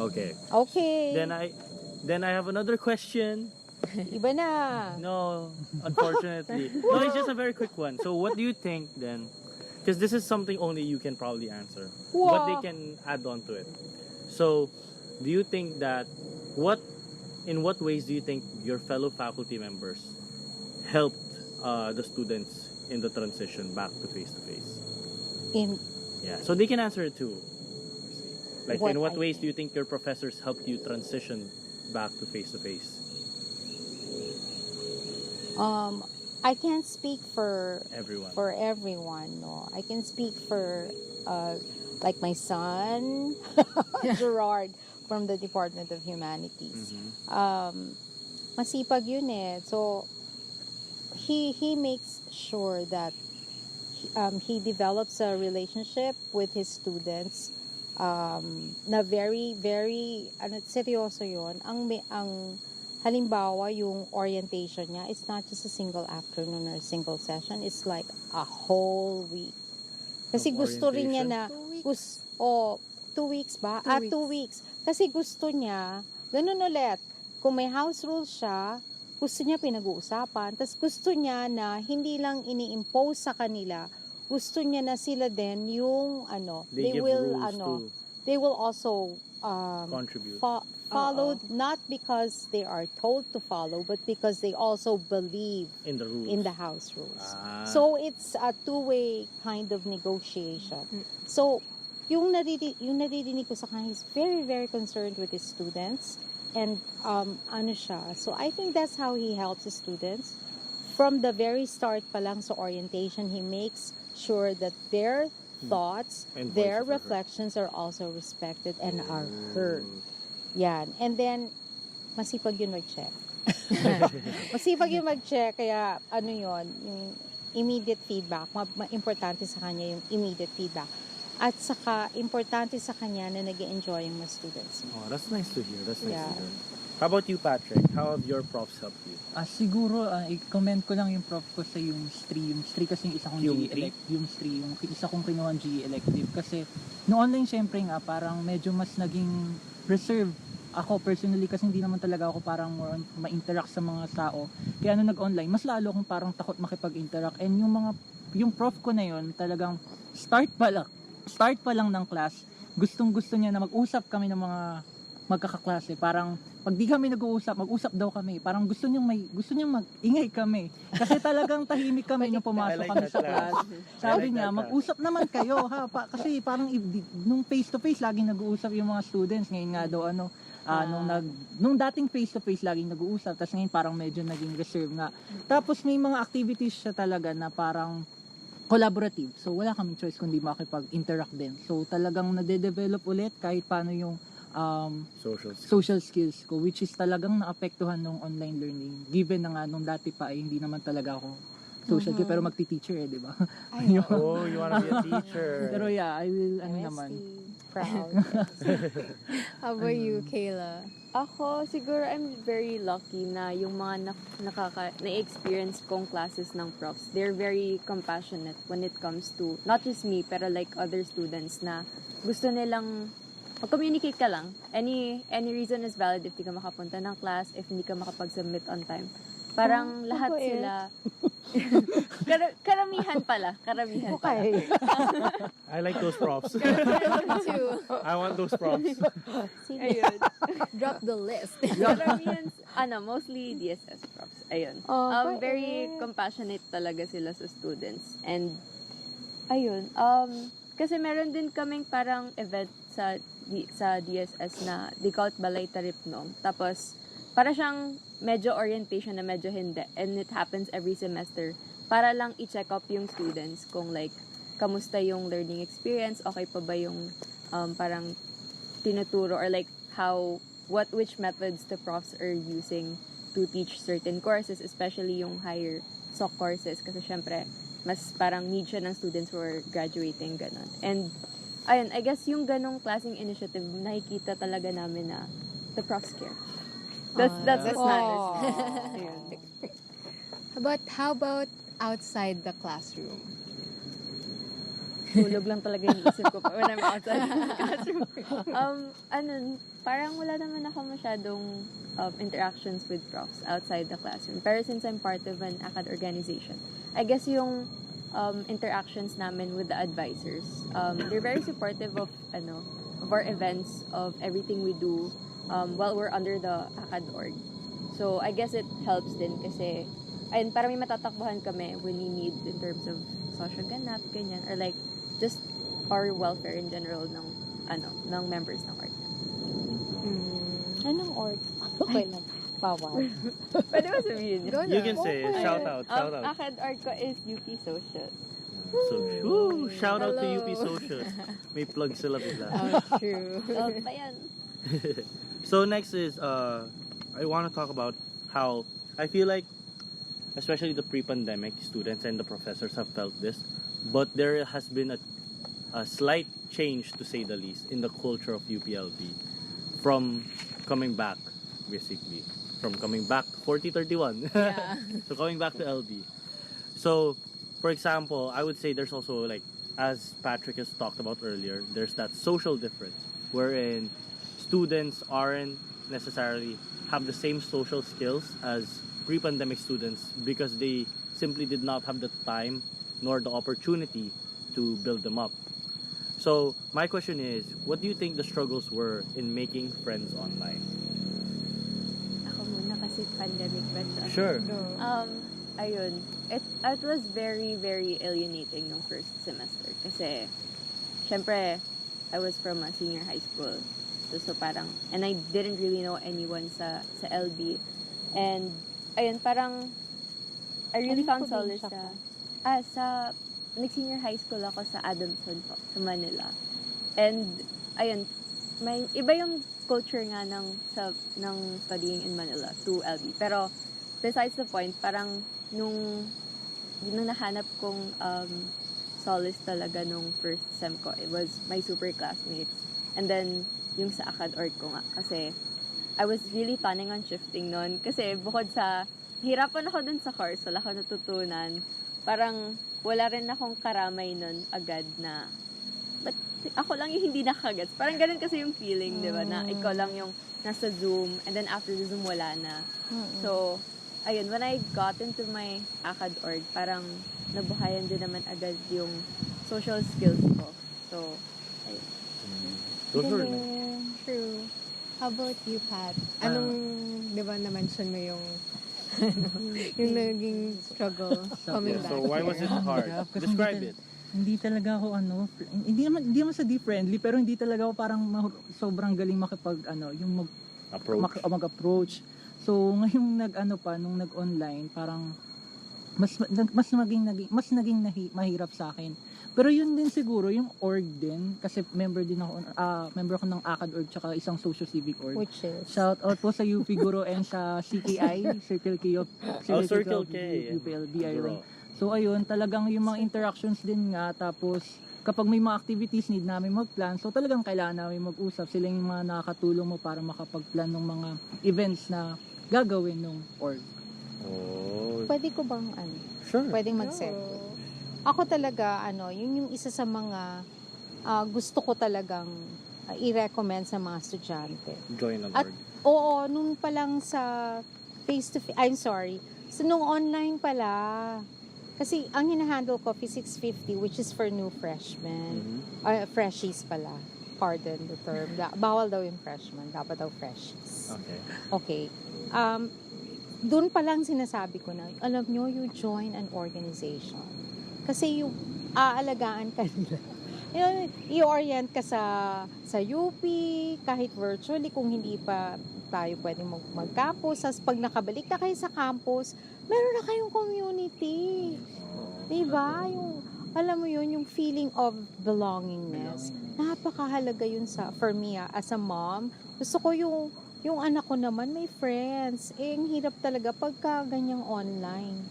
B: Okay.
C: Okay.
B: Then I have another question.
C: Iba na.
B: No, unfortunately. No, it's just a very quick one. So what do you think then? Because this is something only you can probably answer. What they
C: Wow.
B: can add on to it. So, do you think that in what ways do you think your fellow faculty members helped the students in the transition back to face-to-face? Yeah, so they can answer it too. Like, in what ways do you think your professors helped you transition back to face-to-face?
C: I can't speak for
B: Everyone.
C: everyone, no. I can speak for like my son, Gerard, from the Department of Humanities. Masipag yun eh. So, he makes sure that he develops a relationship with his students na very, very, seryoso yun. Ang halimbawa, yung orientation niya, it's not just a single afternoon or a single session. It's like a whole week. Kasi
B: Of
C: gusto rin niya na,
A: 2 weeks.
C: 2 weeks ba?
A: 2
C: 2 weeks. Kasi gusto niya, ganun ulit, kung may house rules siya, gusto niya pinag-uusapan. Tapos gusto niya na hindi lang ini-impose sa kanila, gusto niya na sila din yung,
B: They give
C: will,
B: rules to
C: they will also,
B: contribute.
C: followed not because they are told to follow but because they also believe
B: In the rules.
C: in the house rules.
B: Ah.
C: So it's a two-way kind of negotiation. So yung naririnig ko sa kanya, he's very, very concerned with his students and so I think that's how he helps his students. From the very start pa lang sa orientation, he makes sure that their thoughts,
B: And
C: their
B: voices are heard.
C: reflections are also respected and are heard. Yan. And then, masipag yun mag-check. Masipag yun mag-check, kaya yung immediate feedback, importante sa kanya yung immediate feedback. At saka, importante sa kanya na nag-enjoy yung mga students.
B: Oh, that's nice to hear. That's nice
C: Yeah.
B: to hear. How about you, Patrick? How have your profs helped you?
D: Siguro, i-comment ko lang yung prof ko sa yung STRI. Yung STRI kasi yung isa kong
B: Yung
D: GE elective. Yung STRI, yung isa kong kinuha GE elective. Kasi, no online syempre nga, parang medyo mas naging reserve ako personally kasi hindi naman talaga ako parang more on ma-interact sa mga tao. Kaya nung nag-online, mas lalo akong parang takot makipag-interact. And yung prof ko na yun, talagang start pa lang ng class, gustong-gusto niya na mag-usap kami ng mga magkakaklase. Parang pag di kami nag-uusap, mag-usap daw kami. Parang gusto niyang mag-ingay kami. Kasi talagang tahimik kami nung pumasok kami sa class. Sabi niya, mag-usap naman kayo ha. Kasi parang nung face-to-face laging nag-uusap yung mga students. Ngayon nga daw nung dating face-to-face laging nag-uusap. Tapos ngayon parang medyo naging reserve nga. Tapos may mga activities siya talaga na parang collaborative. So wala kaming choice kundi makipag-interact din. So talagang nade-develop ulit kahit paano yung
B: Social skills.
D: social skills ko, which is talagang naapektuhan ng online learning. Given na nga nung dati pa ay hindi naman talaga ako social skill, pero magti-teacher di ba?
A: I know.
B: Oh, you wanna be a teacher.
D: Pero yeah, I will naman.
C: Proud.
A: How about you, Kayla?
E: Ako, siguro I'm very lucky na yung mga na-experience kong classes ng profs, they're very compassionate when it comes to, not just me, pero like other students na gusto nilang mag-communicate ka lang. Any reason is valid if di ka makapunta ng class, if hindi ka makapag-submit on time. Parang lahat
C: ako eh.
E: sila. Karamihan pala. Karamihan pala.
C: Okay.
B: I like those props.
A: Too.
B: I want those props.
E: Ayun.
A: Drop the list.
E: Karamihan, mostly DSS profs. Ayun.
C: Oh,
E: Very compassionate talaga sila sa students. And, ayun. Kasi meron din kaming parang event sa DSS na they call it Balay Taripnom. Tapos, para siyang medyo orientation na medyo hindi. And it happens every semester. Para lang i-check up yung students kung like, kamusta yung learning experience, okay pa ba yung parang tinuturo or like which methods the profs are using to teach certain courses, especially yung higher SOC courses. Kasi syempre, mas parang need siya ng students who are graduating, ganon. And, ayun, I guess yung ganong klaseng initiative, nakikita talaga namin na the profs care. That's what matters. Ayun.
A: But how about outside the classroom?
E: Tulog lang talaga yung isip ko when I'm outside the classroom. Parang wala naman ako masyadong interactions with profs outside the classroom. Pero since I'm part of an ACAD organization, I guess yung interactions namin with the advisors, they're very supportive of our events, of everything we do while we're under the ACAD org. So I guess it helps din kasi ayun, parang may matatakbuhan kami when we need in terms of social ganap, ganyan, or like just our welfare in general ng members ng org.
C: Anong org? Okay lang. Bawal.
E: Pwede ba sabihin
A: Go
E: yun?
A: na.
B: You can say it. Shout out. Shout out.
E: ACAD org ko is UP Socials.
B: So, woo, shout out to
A: Hello.
B: UP Socials. May plug sila bigla.
A: Oh, true.
E: So, pa yan.
B: So next is I want to talk about how I feel like especially the pre-pandemic students and the professors have felt this, but there has been a slight change to say the least in the culture of UPLB from coming back basically from coming back 4031
A: Yeah.
B: so coming back to LB. So for example, I would say there's also like, as Patrick has talked about earlier, there's that social difference wherein students aren't necessarily have the same social skills as pre-pandemic students because they simply did not have the time nor the opportunity to build them up. So my question is, what do you think the struggles were in making friends online?
E: Ako muna kasi pandemic batch.
B: Sure.
A: Go.
E: Ayun. It was very, very alienating nung first semester. Kasi, syempre, I was from a senior high school. So parang, and I didn't really know anyone sa LB. And, ayun, parang, I really
C: Anong
E: found solace
C: probinsya ka?
E: nag-senior high school ako sa Adamson po, sa Manila. And, ayun, may, iba yung culture nga ng studying in Manila to LB. Pero, besides the point, parang, nung nahanap kong solace talaga nung first sem ko, it was my super classmates. And then, yung sa ACAD org ko nga. Kasi, I was really planning on shifting nun. Kasi, bukod sa, hirapan ako dun sa course, wala ako natutunan. Parang, wala rin akong karamay nun agad na, but ako lang yung hindi nakagats. Parang ganun kasi yung feeling, di ba? Na ikaw lang yung nasa Zoom, and then after the Zoom, wala na. So, ayun, when I got into my ACAD org, parang nabuhayan din naman agad yung social skills ko. So, ayun.
B: Those were
A: True. How about you, Pat? Anong, di ba na-mention mo yung yung naging struggle coming
B: yeah,
A: back
B: so why
A: here?
B: was it hard?
D: Yeah, kasi
B: Describe it.
D: Hindi talaga ako hindi naman sa di friendly, pero hindi talaga ako parang sobrang galing yung
B: Approach.
D: mag-approach. So ngayong nung nag-online, parang mahirap sa akin. Pero yun din siguro yung org din kasi member ako ng ACAD org tsaka isang social civic org.
C: Which is?
D: Shout out po sa UP Guro and sa CKI, Circle K of
B: Circle K.
D: UPLB
B: Guro.
D: Island. So ayun, talagang yung mga interactions din nga, tapos kapag may mga activities need namin magplan, so talagang kailangan namin mag-usap. Sila yung mga nakakatulong mo para makapag-plan ng mga events na gagawin ng org.
B: Oh.
C: Pwede ko bang
B: Sure.
C: pwedeng mag-segue? Ako talaga, yun yung isa sa mga gusto ko talagang i-recommend sa mga estudyante.
B: Join an
C: At
B: org.
C: oo, nung pa lang sa face-to-face, I'm sorry, so nung online pala, kasi ang hinahandle ko, Physics 50, which is for new freshmen, freshies pala, pardon the term, bawal daw yung freshman, dapat daw freshies.
B: Okay.
C: Okay. Doon pa lang sinasabi ko na, alam nyo, you join an organization. Kasi yung aalagaan ka nila. I-orient ka sa UP, kahit virtually, kung hindi pa tayo pwedeng mag-campus. Tapos pag nakabalik na kayo sa campus, meron na kayong community. Diba? Yung, alam mo yun, yung feeling of belongingness. Napakahalaga yun for me, as a mom. Gusto ko yung anak ko naman may friends. Ang hirap talaga pagka ganyang online.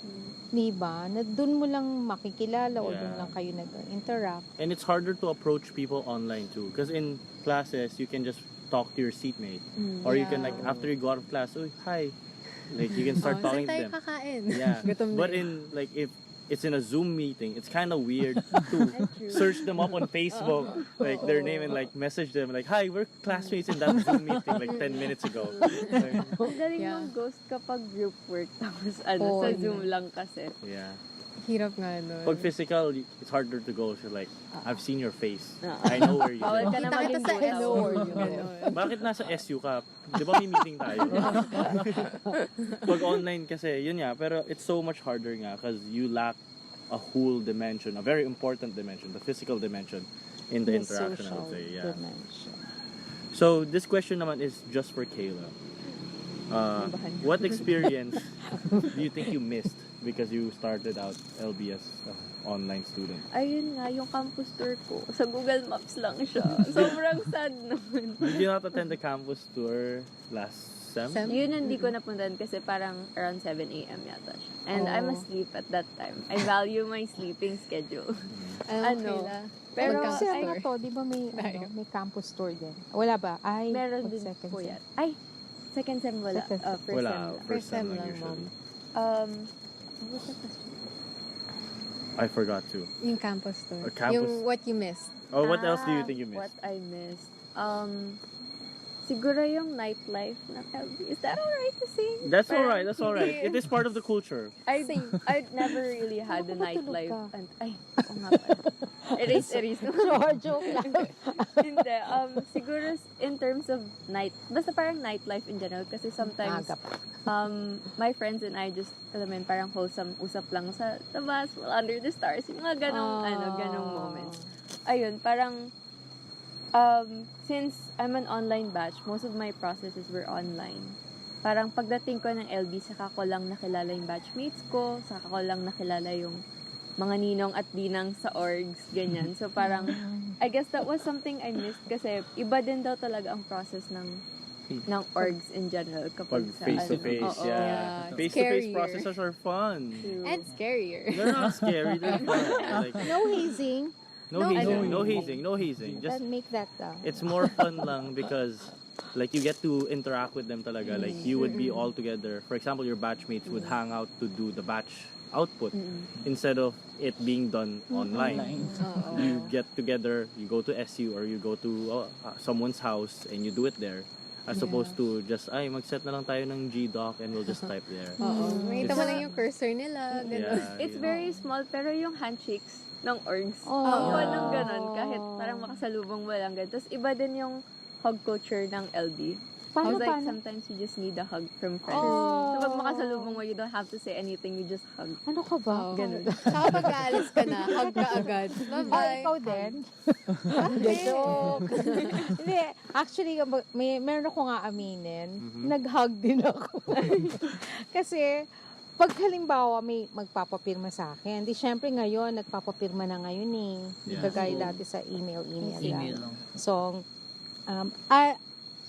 C: Diba? Na doon mo lang makikilala o doon lang kayo nag-interact.
B: And it's harder to approach people online too. Because in classes, you can just talk to your seatmate. Or you can after you go out of class, oh, hi. Like you can start talking to them.
A: Kakain.
B: Yeah. But in like if it's in a Zoom meeting, it's kind of weird to search them up on Facebook, like their name, and like message them like, "Hi, we're classmates in that Zoom meeting like 10 minutes ago." Like,
E: Galing yung ghost kapag group work tapos sa Zoom lang kasi.
B: yeah.
A: Hirap nga nun.
B: Pag physical, it's harder to go. So like, I've seen your face. I know where you
E: Bawal
B: live.
E: ka na
A: Kita kita
E: maging
A: sa
E: buta.
A: SO.
B: Bakit nasa SU ka? Di ba may meeting tayo? Pag online kasi, yun nga. Pero it's so much harder nga because you lack a whole dimension, a very important dimension, the physical dimension in the interaction, I would say. Yeah.
C: Dimension.
B: So, this question naman is just for Kayla. What experience do you think you missed because you started out LB as an online student?
E: Ayun nga, yung campus tour ko. Sa Google Maps lang siya. Sobrang sad naman.
B: Did you not attend the campus tour last sem?
E: Yun hindi ko napuntahan kasi parang around 7 a.m. yata siya. And I'm asleep at that time. I value my sleeping schedule. Ano? Pero,
C: Kasi
E: ay,
C: to, di ba may campus tour din? Wala ba? Ay,
E: meron din
C: second
E: po
C: sem.
E: yan. Ay, second sem wala.
C: Second sem.
E: First
B: Wala,
E: sem lang.
B: first sem lang
A: lang,
B: usually.
E: What was the question?
B: I forgot to.
A: Yung campus tour.
B: Or campus.
A: Yung what you missed.
B: Oh, what else do you think you
E: What
B: missed?
E: I missed? Siguro yung nightlife ng Elbi. Is that alright to say?
B: That's
E: Parang
B: alright, that's alright.
E: hindi-
B: It is part of the culture.
E: I'd never really had a
C: Ano ba tulog
E: nightlife.
C: ka?
E: And, oo nga pala. Erase.
C: Joke lang.
E: Hindi. Siguro in terms of basta parang nightlife in general. Kasi sometimes,
C: Aga pa.
E: my friends and I just, alam mo yun, parang wholesome usap lang sa labas, under the stars. Yung mga ganong moments. Ayun, parang, since I'm an online batch, most of my processes were online. Parang pagdating ko ng LB, saka ko lang nakilala yung batchmates ko, saka ko lang nakilala yung mga ninong at dinang sa orgs, ganyan. So parang, I guess that was something I missed kasi iba din daw talaga ang process ng orgs in general kapag
B: Pag
E: sa
B: face-to-face,
E: Oo.
B: yeah.
A: Yeah.
B: Face-to-face
A: Scarier.
B: processes are fun.
E: True.
A: And scarier.
B: They're not scary, they're fun. Like,
C: No hazing.
B: no
A: No
B: hazing, no
A: hazing.
B: hazing, no hazing. Just,
C: That make that
B: it's more fun lang because like you get to interact with them talaga. Like you would be all together. For example, your batchmates would hang out to do the batch output instead of it being done online. You get together, you go to SU or you go to someone's house and you do it there. As opposed to just, mag-set na lang tayo ng G-Doc and we'll just type there.
A: Oo. Makita mo
B: It's-
A: lang yung cursor nila. Ganun.
B: Yeah,
E: It's
B: yeah.
E: very small, pero yung handshakes ng orgs,
C: Oh.
E: ang fun ng ganun, kahit parang makasalubong mo lang ganun. Tapos iba din yung hug culture ng LB.
C: Paano,
E: Like,
C: paano?
E: sometimes you just need a hug from friends.
C: Oh.
E: So, pag makasalubong mo, you don't have to say anything, you just hug.
C: Ano ka ba?
A: Ganun. Saka pag aalis ka na, hug ka agad. Bye-bye.
C: Ikaw din? Hindi, joke. Hindi, actually, meron ako nga aminin. Nag-hug din ako. Kasi, pag halimbawa may magpapapirma sa akin, di syempre ngayon, nagpapapirma na ngayon eh. Hindi
B: Yeah.
C: kagaya dati sa email
D: Email
C: lang.
D: lang.
C: So, um,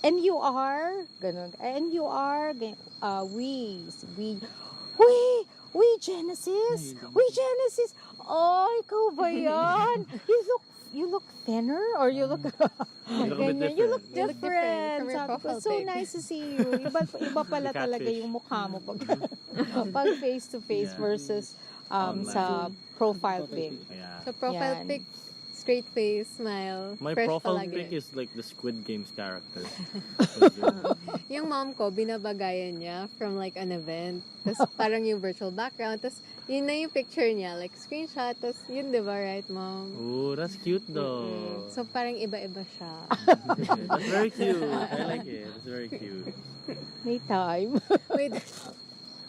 C: and you are, ganun, and you are, we Genesis, oh, ikaw ba yan? You look thinner, or you look,
B: You look a bit
C: ganyan, you look
B: different.
C: different.
A: from your
C: Sabi ko,
A: profile
C: so
A: pic."
C: nice to see you. Iba pala
B: The
C: talaga
B: catfish.
C: yung mukha mo pag, pag face to face
B: Yeah.
C: versus
B: Online.
C: sa profile pic.
B: Yeah.
A: So profile
C: Yan.
A: pic, straight face, smile,
B: My
A: fresh
B: profile
A: palagi.
B: pic is like the Squid Games character.
A: Yung mom ko, binabagayan niya from like an event. Tapos parang yung virtual background. Tapos yun na yung picture niya. Like screenshot. Tapos yun, di ba, right, mom?
B: Ooh, that's cute though.
A: So parang iba-iba siya.
B: That's very cute. I like it. That's very cute.
C: May time.
A: Wait,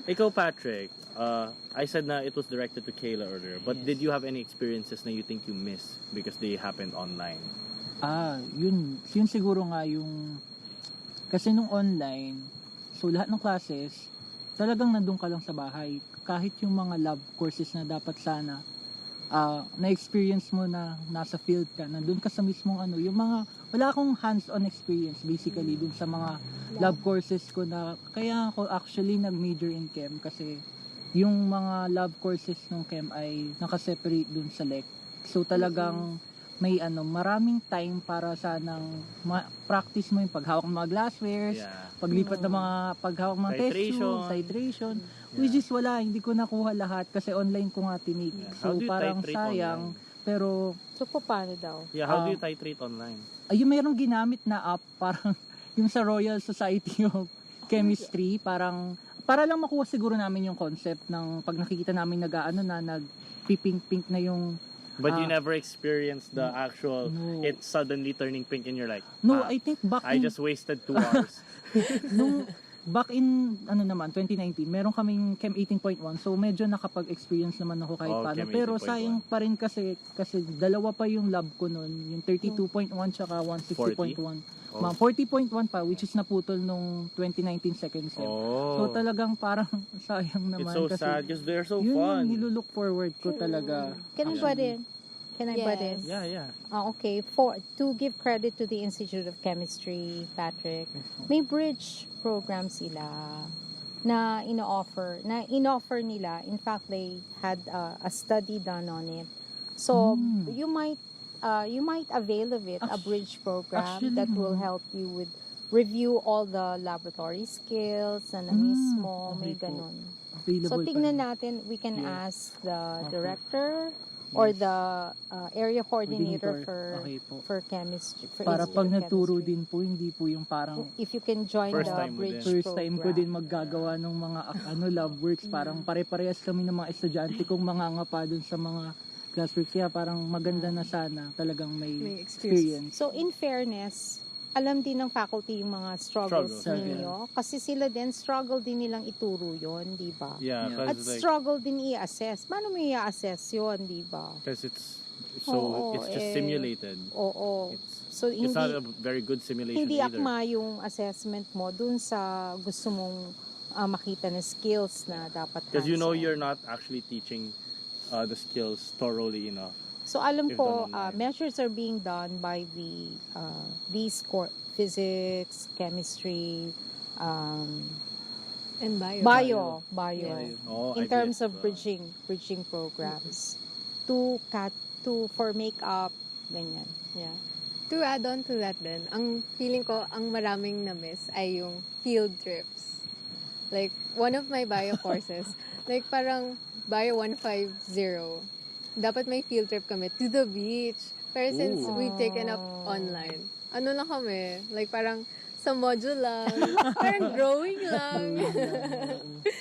B: Ikaw, Patrick, I said na it was directed to Kayla earlier, but
D: Yes.
B: did you have any experiences na you think you missed because they happened online?
D: Yun siguro nga yung, kasi nung online, so lahat ng classes, talagang nandun ka lang sa bahay. Kahit yung mga lab courses na dapat sana, na-experience mo na nasa field ka, nandun ka sa mismong yung mga, wala akong hands-on experience basically dun sa mga lab courses ko na, kaya ako actually nag-major in chem kasi yung mga lab courses ng chem ay nakaseparate dun sa lec. So talagang may maraming time para sanang practice mo yung paghawak ng mga glasswares,
B: Yeah.
D: paglipat ng mga paghawak ng mga test tubes, titration, which is wala, hindi ko nakuha lahat kasi online ko nga tinig.
B: Yeah. How
D: So
B: do you
D: parang
B: titrate
D: sayang,
B: online?
D: pero
C: So, paano daw?
B: Yeah, how do you titrate online?
D: ayun mayroong ginamit na app parang yung sa Royal Society of Chemistry, parang para lang makuha siguro namin yung concept ng pag nakikita namin nag-pink na yung
B: But you never experienced the actual,
D: no.
B: it suddenly turning pink and you're like,
D: No,
B: "Ah,
D: I think back
B: I
D: in
B: just wasted 2 hours."
D: back in 2019, meron kaming Chem 18.1. So medyo nakapag-experience naman ako kahit
B: Oh,
D: paano.
B: Chem
D: Pero
B: 18.1.
D: sayang pa rin kasi dalawa pa yung lab ko noon, yung 32.1 tsaka 160.1. 40.1 pa, which is naputol nung 2019 second sem.
B: Oh.
D: So talagang parang sayang naman
B: It's so
D: kasi
B: sad because they're so
D: yun
B: fun.
D: yung nilulook forward ko talaga.
C: Can I butt in? Can I butt in?
A: Yes.
B: Yeah, yeah.
C: Okay, to give credit to the Institute of Chemistry, Patrick, may bridge program sila na in-offer nila. In fact, they had a study done on it. So, you might avail of it, a bridge program
D: Actually,
C: that will help you with review all the laboratory skills na mismo, may
D: okay po.
C: ganun.
D: Available
C: So,
D: pa
C: tignan
D: rin.
C: natin, we can
D: Yes.
C: ask the
D: Okay.
C: director or
D: Yes.
C: the area coordinator
D: Okay po.
C: for chemistry. For
D: Para
C: Institute
D: pag
C: of
D: nagturo
C: Chemistry.
D: din po, hindi po yung parang
C: If you can join
B: First
C: the
B: time mo
C: bridge
B: din.
D: first time ko din maggagawa ng mga lab works. Parang pare-parehas kami ng mga estudyante kong mangangapa dun sa mga classworks. Kaya parang maganda na sana talagang may
A: May
D: experience.
C: So, in fairness, alam din ng faculty yung mga struggles
B: Struggles.
C: ninyo. Kasi sila din, struggle din nilang ituro yon, di ba?
B: Yeah,
D: Yeah.
C: At
B: because like,
C: struggle din i-assess. Paano mo i-assess yon, di ba?
B: it's
C: Oo,
B: it's just
C: eh,
B: simulated.
C: Oo. So,
B: It's not
C: hindi,
B: a very good simulation
C: hindi
B: either.
C: akma yung assessment mo dun sa gusto mong makita na skills na dapat
B: Because you know
C: hands-on.
B: you're not actually teaching the skills thoroughly enough.
C: So alam
B: If
C: ko,
B: done online.
C: measures are being done by these physics, chemistry,
A: and bio.
C: bio.
B: Oh,
C: In
B: IBS
C: terms of
B: ba?
C: bridging programs for makeup, ganyan.
A: Yeah. To add on to that then, ang feeling ko, ang maraming na-miss ay yung field trips. Like, one of my bio courses, like parang bio 150, dapat may field trip kami to the beach. Pero since
B: Ooh.
A: we've taken up online, ano lang kami, like parang sa module lang, parang drawing lang.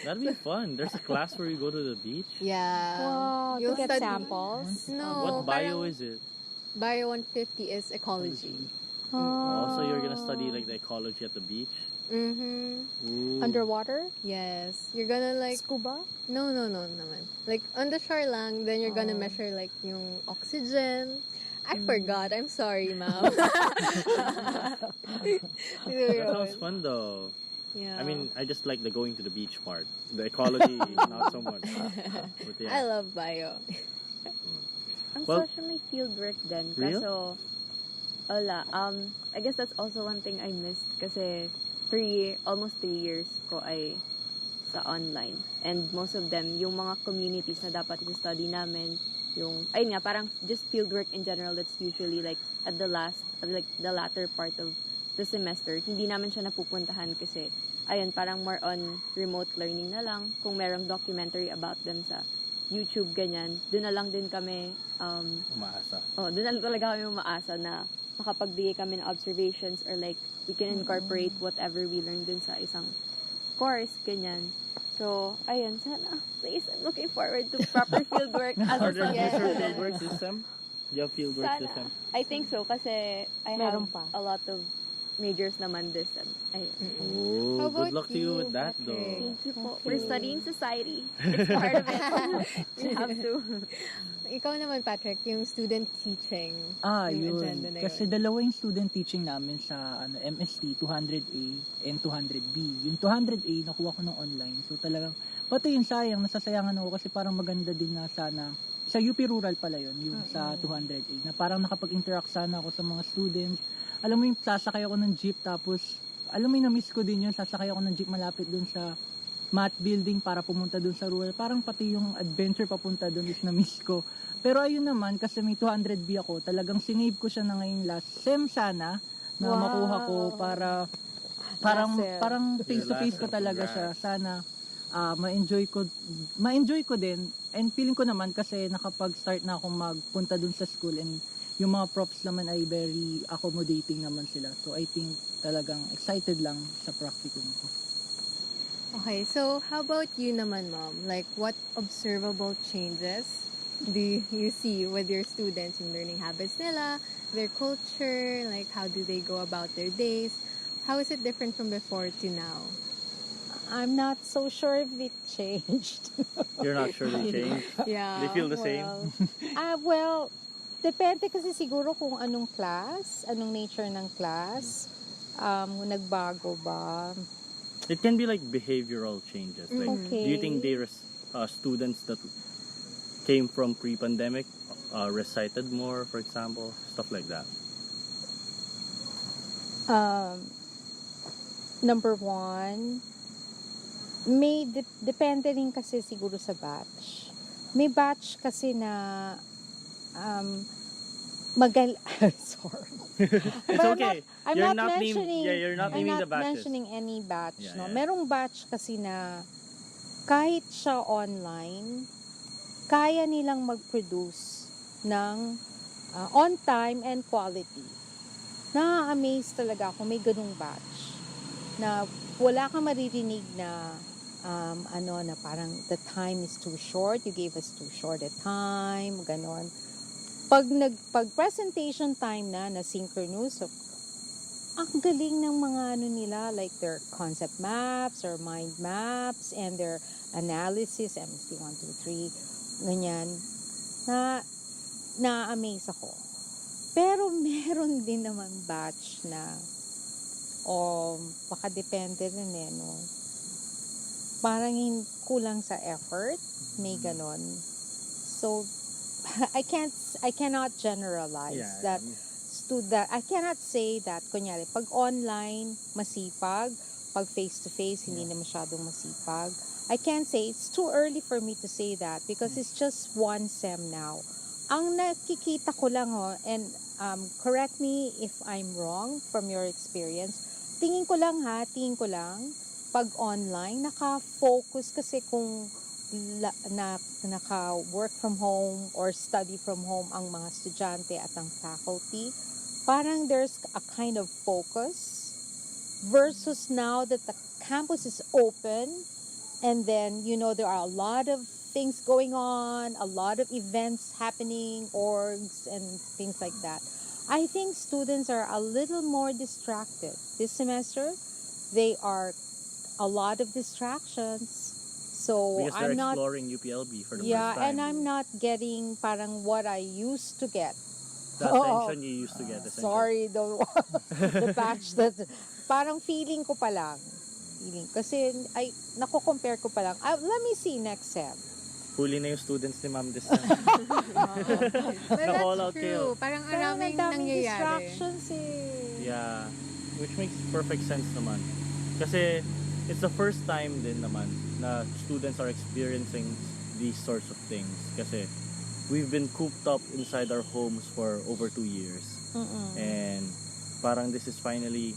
B: That'd be fun. There's a class where you go to the beach.
A: Yeah.
C: Wow, to
A: You'll
C: get
A: study-
C: samples.
A: No,
B: What bio
A: parang
B: is it?
A: bio 150 is ecology.
B: Oh, so you're gonna study like the ecology at the beach?
A: Mm-hmm.
B: Ooh.
C: Underwater?
A: Yes. You're gonna like,
C: Scuba?
A: no naman. Like, on the shore lang, then you're gonna
C: Oh.
A: measure like yung oxygen. I forgot. I'm sorry, ma'am.
B: That sounds fun though.
A: Yeah.
B: I mean, I just like the going to the beach part. The ecology, not so much. But yeah.
A: I love bio.
E: Ang
B: Well-
E: social may field work din.
B: Real?
E: Kaso, wala. I guess that's also one thing I missed. Kasi almost 3 years ko ay sa online. And most of them, yung mga communities na dapat i-study namin, ayun nga, parang just fieldwork in general, that's usually like at the latter part of the semester. Hindi namin siya napupuntahan kasi, ayun, parang more on remote learning na lang. Kung merong documentary about them sa YouTube, ganyan, doon na lang din kami,
B: Umaasa.
E: doon na lang talaga kami umaasa na makapagbigay kami ng observations or like, we can incorporate whatever we learned dun sa isang course, ganyan. So, ayun, sana, please, I'm looking forward to proper fieldwork as a
B: Are there
A: Yeah.
B: future fieldwork system? Do you have fieldwork
E: Sana.
B: system?
E: I think so, kasi I
C: Meron
E: have
C: pa.
E: a lot of majors naman this sem. Ayun.
B: Oh,
A: How
B: good
A: about
B: luck to you
A: you,
B: with that,
A: Patrick?
B: though.
E: Thank you po.
C: Okay.
E: We're studying society. It's part of it. We have to.
A: Ikaw naman, Patrick, yung student teaching. Yung agenda
D: Yun.
A: na
D: Kasi
A: yun.
D: dalawa yung student teaching namin sa MST, 200A and 200B. Yung 200A, nakuha ko ng online. So talagang, pati yung sayang, nasasayangan ako kasi parang maganda din na sana, sa UP Rural pala yun, yung sa 200A, na parang nakapag-interact sana ako sa mga students. Alam mo yung sasakay ako ng jeep, tapos, alam mo yung na-miss ko din yun, sasakay ako ng jeep malapit dun sa math building para pumunta dun sa rural. Parang pati yung adventure papunta dun is na-miss ko. Pero ayun naman, kasi may 200B ako, talagang sinave ko siya na ngayong last sem sana, na
C: Wow.
D: makuha ko para parang
C: Last sem.
D: parang face to face ko
B: Your last sem,
D: talaga siya.
B: congrats.
D: Sana ma-enjoy ko din, and feeling ko naman kasi nakapag-start na akong magpunta dun sa school, and yung mga profs naman ay very accommodating naman sila. So I think talagang excited lang sa practicum ko.
A: Okay, so how about you naman, Mom? Like, what observable changes do you see with your students, yung learning habits nila, their culture, like how do they go about their days? How is it different from before to now?
C: I'm not so sure if it changed.
B: You're not sure they changed?
A: Yeah.
B: They feel the same?
C: Well, depende kasi siguro kung anong class, anong nature ng class, kung nagbago ba.
B: It can be like behavioral changes. Like,
C: Okay.
B: do you think they students that came from pre-pandemic recited more, for example, stuff like that?
C: Number one, may depende rin kasi siguro sa batch. May batch kasi na sorry.
B: It's
C: But
B: okay.
C: I'm
B: You're
C: not
B: not
C: mentioning,
B: you're not
C: I'm
B: naming
C: not
B: the batches.
C: mentioning any batch,
B: Yeah,
C: no.
B: yeah.
C: Merong batch kasi na kahit siya online, kaya nilang mag-produce ng on time and quality. Na-amaze talaga ako, may ganung batch na wala kang maririnig na na parang the time is too short, you gave us too short a time, ganon. Pag presentation time na synchronous, so, ang galing ng mga nila, like their concept maps or mind maps and their analysis, MSC 1, 2, 3, ganyan, na-amaze ako. Pero meron din naman batch na baka depende rin no? Parang kulang sa effort, may ganon. So, I cannot generalize that I cannot say that kunyari pag online masipag, pag face to face hindi na masyadong masipag. I can't say, it's too early for me to say that because it's just one sem now. Ang nakikita ko lang and correct me if I'm wrong from your experience. Tingin ko lang pag online naka-focus kasi kung naka-work from home or study from home ang mga estudyante at ang faculty, parang there's a kind of focus versus now that the campus is open and then, there are a lot of things going on, a lot of events happening, orgs and things like that. I think students are a little more distracted. This semester, they are a lot of distractions. So
B: Because they're
C: I'm not
B: exploring UPLB for the
C: yeah,
B: first time.
C: and I'm not getting parang what I used to get.
B: The attention you used to get. Essentially.
C: Sorry, the batch that parang feeling ko pa lang. feeling. Kasi, nako-compare ko pa lang. Let me see next sem.
B: Huli na yung students ni Ma'am this time.
A: But
B: Na-call out
A: that's
B: kayo.
A: true. Parang
C: Parang
A: maraming
C: ang daming
A: nangyayari.
C: distractions eh.
B: Yeah, which makes perfect sense naman. Kasi it's the first time din naman na students are experiencing these sorts of things. Kasi we've been cooped up inside our homes for over 2 years. And parang this is finally,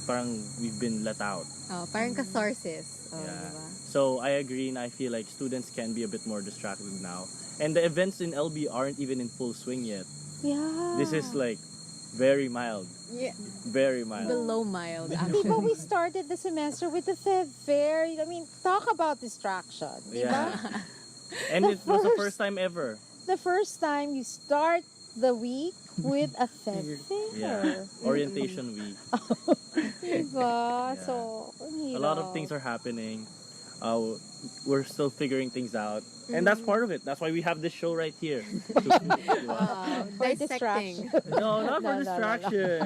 B: parang we've been let out.
A: Oh, parang ka-sources. Oh,
B: Yeah.
A: diba?
B: So I agree and I feel like students can be a bit more distracted now. And the events in LB aren't even in full swing yet.
C: Yeah.
B: This is like very mild.
A: Yeah,
B: Very mild.
A: below mild,
C: Diba
A: actually.
C: we started the semester with the Feb Fair? I mean, talk about distraction. Diba?
B: And
C: The
B: it was the
C: first-
B: first time ever.
C: The first time you start the week with a Feb Fair.
B: Yeah. Orientation week.
C: Diba?
B: Yeah.
C: So,
B: A lot of things are happening. We're still figuring things out. And that's part of it. That's why we have this show right here.
C: For
A: Dissecting.
B: No, not for
C: No, no, no, no.
B: distraction.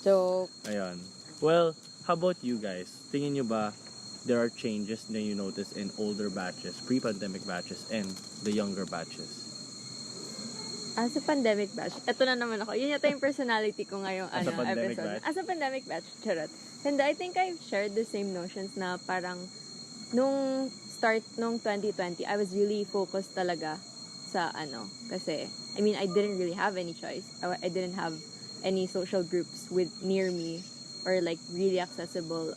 C: Joke.
B: Ayun. Well, how about you guys? Tingin nyo ba there are changes na you notice in older batches, pre-pandemic batches, and the younger batches?
E: As a pandemic batch, eto na naman ako. Yun yata yung personality ko ngayong
B: As a pandemic
E: episode.
B: batch?
E: As a pandemic batch, charot. And I think I've shared the same notions na parang nung start nung 2020, I was really focused talaga sa kasi, I mean, I didn't really have any choice. I didn't have any social groups near me or like really accessible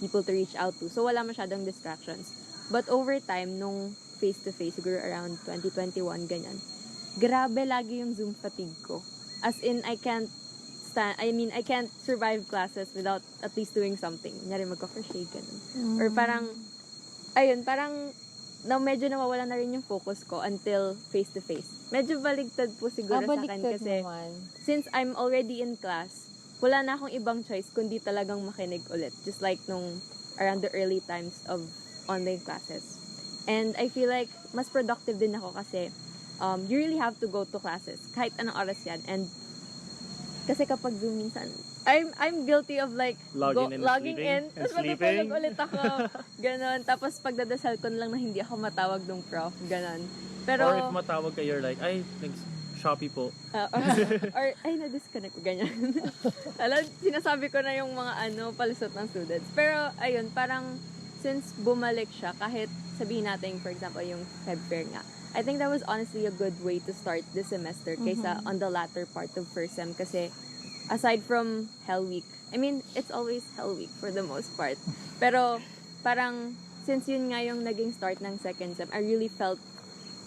E: people to reach out to. So, wala masyadong distractions. But over time, nung face-to-face, siguro around 2021, ganyan, grabe lagi yung Zoom fatigue ko. As in, I can't survive classes without at least doing something. Kunyari, magka-crochet, ganun. Or parang, medyo nawawala na rin yung focus ko until face-to-face. Medyo baligtad po siguro sa akin
C: Baliktad
E: kasi
C: naman.
E: since I'm already in class, wala na akong ibang choice kundi talagang makinig ulit. Just like nung around the early times of online classes. And I feel like mas productive din ako kasi you really have to go to classes kahit anong oras yan. And kasi kapag Zoom minsan, I'm guilty of like logging in
B: and
E: tapos
B: sleeping.
E: matutulog ulit ako. Ganon. Tapos pagdadasal ko na lang na hindi ako matawag ng prof. Ganon. Pero,
B: Or if matawag ka, you're like, ay, Shopee po.
E: or ay, na-disconnect ko, ganyan. Alam, sinasabi ko na yung mga palusot ng students. Pero, ayun, parang, since bumalik siya, kahit sabihin natin, for example, yung Feb Fair nga, I think that was honestly a good way to start this semester kaysa on the latter part of first sem. Kasi, aside from Hell Week, I mean, it's always Hell Week for the most part. Pero, parang, since yun nga yung naging start ng second sem, I really felt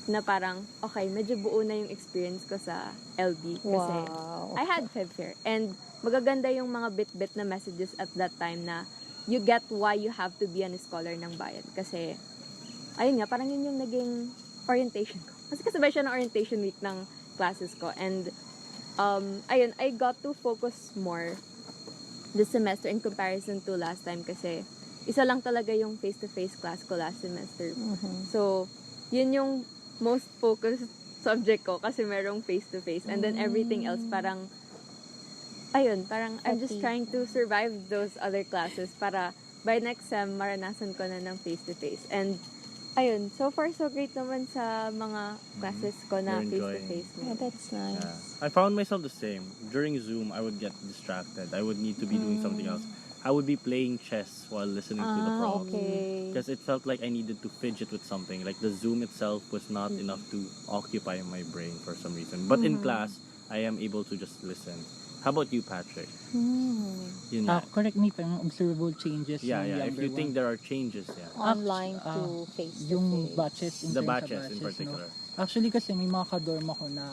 E: na parang, okay, medyo buo na yung experience ko sa LB. Kasi,
C: Wow.
E: I had Feb Fair. And, magaganda yung mga bit-bit na messages at that time na you get why you have to be a scholar ng bayan. Kasi, ayun nga, parang yun yung naging orientation ko. Kasi kasabay siya ng orientation week ng classes ko. And, ayun, I got to focus more this semester in comparison to last time kasi isa lang talaga yung face-to-face class ko last semester. So, yun yung most focused subject ko kasi merong face-to-face. And then everything else parang, ayun, parang I'm just trying to survive those other classes para by next sem, maranasan ko na ng face-to-face. And, ayun, so far so great naman sa mga classes ko na
B: You're enjoying.
E: face-to-face.
C: Oh, that's nice.
B: Yeah. I found myself the same. During Zoom, I would get distracted. I would need to be doing something else. I would be playing chess while listening to the prof.
C: Okay.
B: Because it felt like I needed to fidget with something. Like the Zoom itself was not enough to occupy my brain for some reason. But in class, I am able to just listen. How about you, Patrick? Yun nga.
D: Correct me, parang observable changes.
B: Yeah,
D: yung
B: yeah. If
D: younger
B: you think
D: one.
B: there are changes, yeah.
C: Online to face-to-face.
D: Yung batches,
B: The
D: terms sa
B: batches in particular.
D: No? Actually kasi may mga kadorm ako na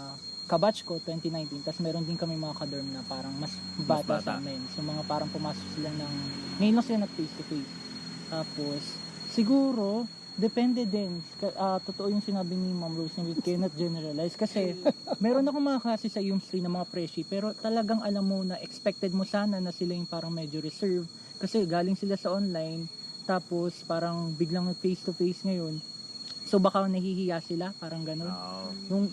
D: kabatch ko 2019, tapos meron din kami mga kadorm na parang mas bata
B: bata.
D: sa amin. So mga parang pumasok sila ng, ngayon lang sila nag face to face. Tapos siguro depende din. Totoo yung sinabi ni Ma'am Rose na we cannot generalize kasi meron ako mga klase sa UMS3 na mga freshie pero talagang alam mo na expected mo sana na sila yung parang medyo reserved kasi galing sila sa online tapos parang biglang face to face ngayon. So baka nahihiya sila, parang ganun.
B: Oh.
D: Nung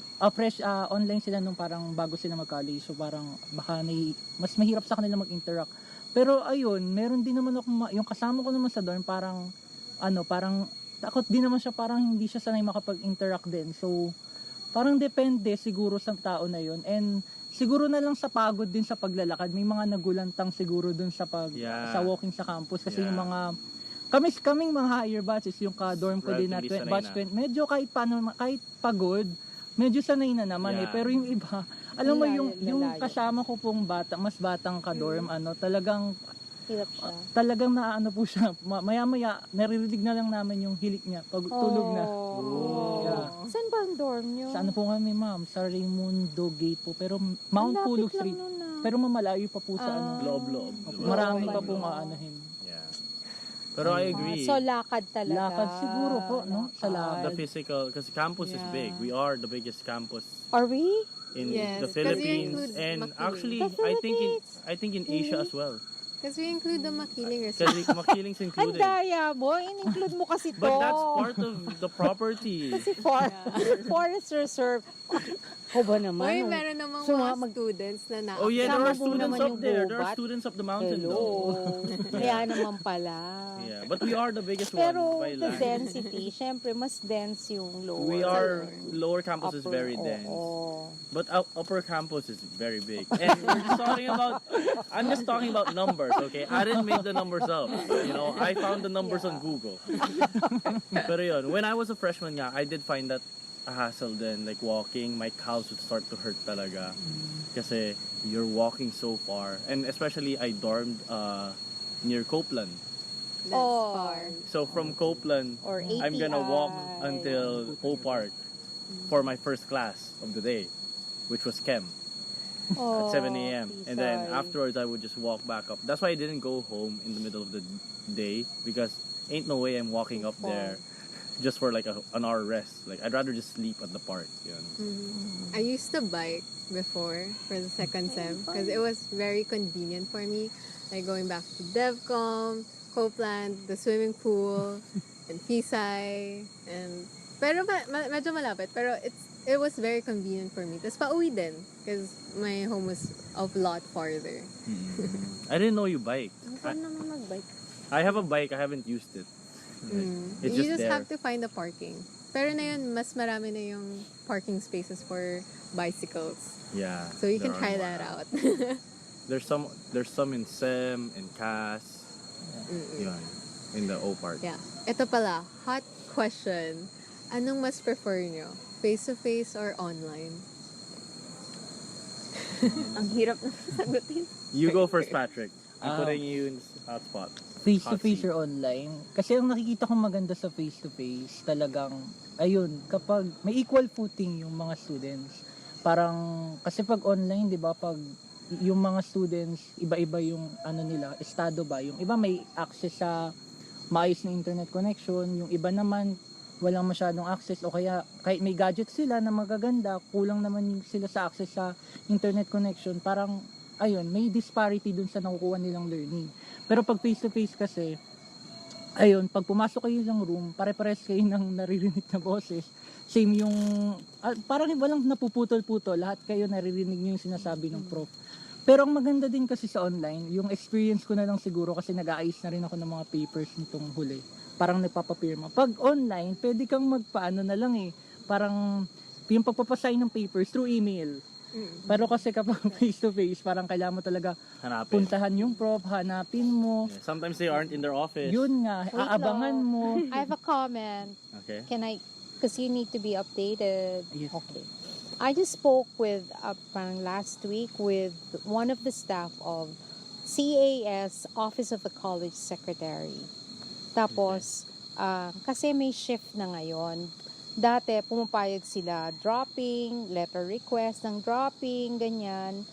D: online sila nung parang bago sila mag-college. So parang baka mas mahirap sa kanila mag-interact. Pero ayun, meron din naman ako, yung kasama ko naman sa dorm, parang parang takot din naman siya, parang hindi siya sanay makapag-interact din. So parang depende siguro sa tao na yun. And siguro na lang sa pagod din sa paglalakad. May mga nagulantang siguro dun sa sa walking sa campus. Kasi yung mga kaming mga higher batches, yung ka-dorm ko din na
B: Relatively sanay
D: batch
B: na.
D: 20, medyo kahit pagod, medyo sanay na naman eh. Pero yung iba, alam mo yung
C: Lalayo.
D: kasama ko pong mas batang ka-dorm, talagang
C: Hirap siya.
D: talagang naano po siya, maya-maya naririnig na lang namin yung hilik niya pag tulog na.
C: Oh.
D: Yeah.
C: Saan ba ang dorm nyo?
D: Sa ano po kami, ma'am? Sa Raimundo Gate po, pero Mount
C: Ang lapit
D: Pulog
C: lang
D: Street.
C: nun, ah.
D: Pero mamalayo pa po sa
B: Loob-loob.
D: marami
C: Loob.
D: pa pong aanuhin.
B: Yeah. Pero I agree.
C: So, lakad talaga.
D: Lakad siguro po, no? Sa
B: The
D: lakad.
B: physical, because campus is big. We are the biggest campus
C: Are we?
B: in
A: Yes,
B: the
A: 'cause we
B: Philippines,
A: include
B: and
A: Makiling.
B: actually,
C: The
B: I think in Asia as well.
A: Because we include the Makiling Resort.
B: Kasi Makiling's
C: Ang
B: included.
C: daya mo. In-include mo kasi to.
B: But that's part of the property.
C: Kasi forest reserve. Ako ba naman?
A: Uy, meron namang
C: So,
A: mga students na na
B: Oh yeah, there
C: Sama
B: are
C: mo
B: students
C: naman
B: up
C: yung
B: there. There are
C: gubat.
B: students up the mountain
C: Hello.
B: though.
C: Kaya naman pala.
B: Yeah, but we are the biggest
C: Pero
B: one by
C: the
B: land.
C: density, syempre, mas dense yung lower.
B: We are lower campus is
C: upper,
B: very dense,
C: oo.
B: but upper campus is very big. And we're just talking about. I'm just talking about numbers, okay? I didn't make the numbers up. You know, I found the numbers on Google. Pero yun, when I was a freshman nga, I did find that a hassle then, like walking, my calves would start to hurt talaga. Kasi you're walking so far. And especially, I dormed near Copeland.
A: That's
C: Oh.
A: far.
B: So from Copeland,
C: Or
B: I'm gonna walk
C: ATI.
B: until O Park for my first class of the day, which was Chem
C: Oh,
B: at 7 a.m. And then
C: Pisay.
B: afterwards, I would just walk back up. That's why I didn't go home in the middle of the day, because ain't no way I'm walking up there just for like an hour rest. Like I'd rather just sleep at the park. You know?
A: I used to bike before for the second sem because it was very convenient for me. Like going back to DevCom, Copeland, the swimming pool, and Pisay. Pero medyo malapit. Pero it was very convenient for me. Tapos pauwi din because my home was a lot farther.
B: I didn't know you bike.
C: Ang fun naman mag-bike.
B: I have a bike. I haven't used it. It's
A: You
B: just
A: just
B: there.
A: have to find the parking. Pero na yun, mas marami na yung parking spaces for bicycles.
B: Yeah.
A: So you
B: there
A: can
B: are
A: try
B: more.
A: that out.
B: There's some in SEM and CAS. Yun, in the O Park.
A: Yeah. Ito pala, hot question. Anong mas prefer nyo? Face-to-face or online?
E: Ang hirap na sagutin.
B: You go first, Patrick. I'm
D: Ah.
B: putting you in hotspot.
D: Face-to-face
B: Hot seat.
D: or online. Kasi ang nakikita kong maganda sa face-to-face, talagang, ayun, kapag may equal footing yung mga students, parang, kasi pag online, di ba, pag yung mga students, iba-iba yung nila, estado ba, yung iba may access sa maayos na internet connection, yung iba naman, walang masyadong access, o kaya kahit may gadget sila na magaganda, kulang naman sila sa access sa internet connection, parang, ayun, may disparity dun sa nakukuha nilang learning. Pero pag face-to-face kasi, ayun, pag pumasok kayo ng room, pare-pares kayo ng naririnig na boses. Same yung, parang walang napuputol-putol, lahat kayo naririnig nyo yung sinasabi ng prof. Pero ang maganda din kasi sa online, yung experience ko na lang siguro kasi nag-aayos na rin ako ng mga papers nitong huli. Parang nagpapapirma. Pag online, pwede kang magpaano na lang eh. Parang yung pagpapasign ng papers through email. Pero kasi kapag face-to-face, parang kailangan mo talaga
B: Hanapin.
D: puntahan yung prof, hanapin mo.
B: Yeah, sometimes they aren't in their office.
D: Yun nga,
C: Wait
D: aabangan
C: lang.
D: mo.
C: I have a comment.
B: Okay.
C: Can I, because you need to be updated.
D: Yes.
C: Okay. I just spoke with, parang last week, with one of the staff of CAS, Office of the College Secretary. Tapos, kasi may shift na ngayon. Dati, pumapayag sila dropping, letter request ng dropping, ganyan.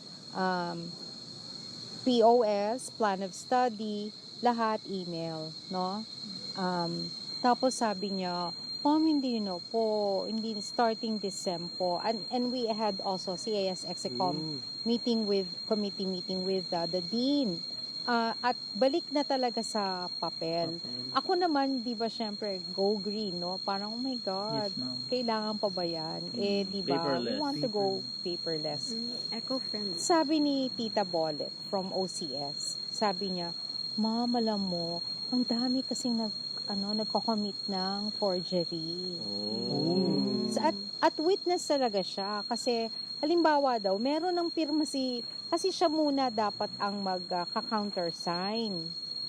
C: POS, plan of study, lahat email, no? Tapos sabi niya, hindi po, hindi starting December po. And we had also CAS Execom committee meeting with the dean. At balik na talaga sa papel.
B: Okay.
C: Ako naman, di ba, syempre, go green, no? Parang, oh my God,
D: Yes, ma'am.
C: kailangan pa ba yan? Di ba, we
B: Paperless.
C: want to go paperless.
E: Eco-friendly.
C: Sabi ni Tita Bolet from OCS, sabi niya, Ma'am, alam mo, ang dami kasing nagko-commit ng forgery.
B: Oh.
C: At witness talaga siya kasi halimbawa daw, meron ng pirma kasi siya muna dapat ang mag-countersign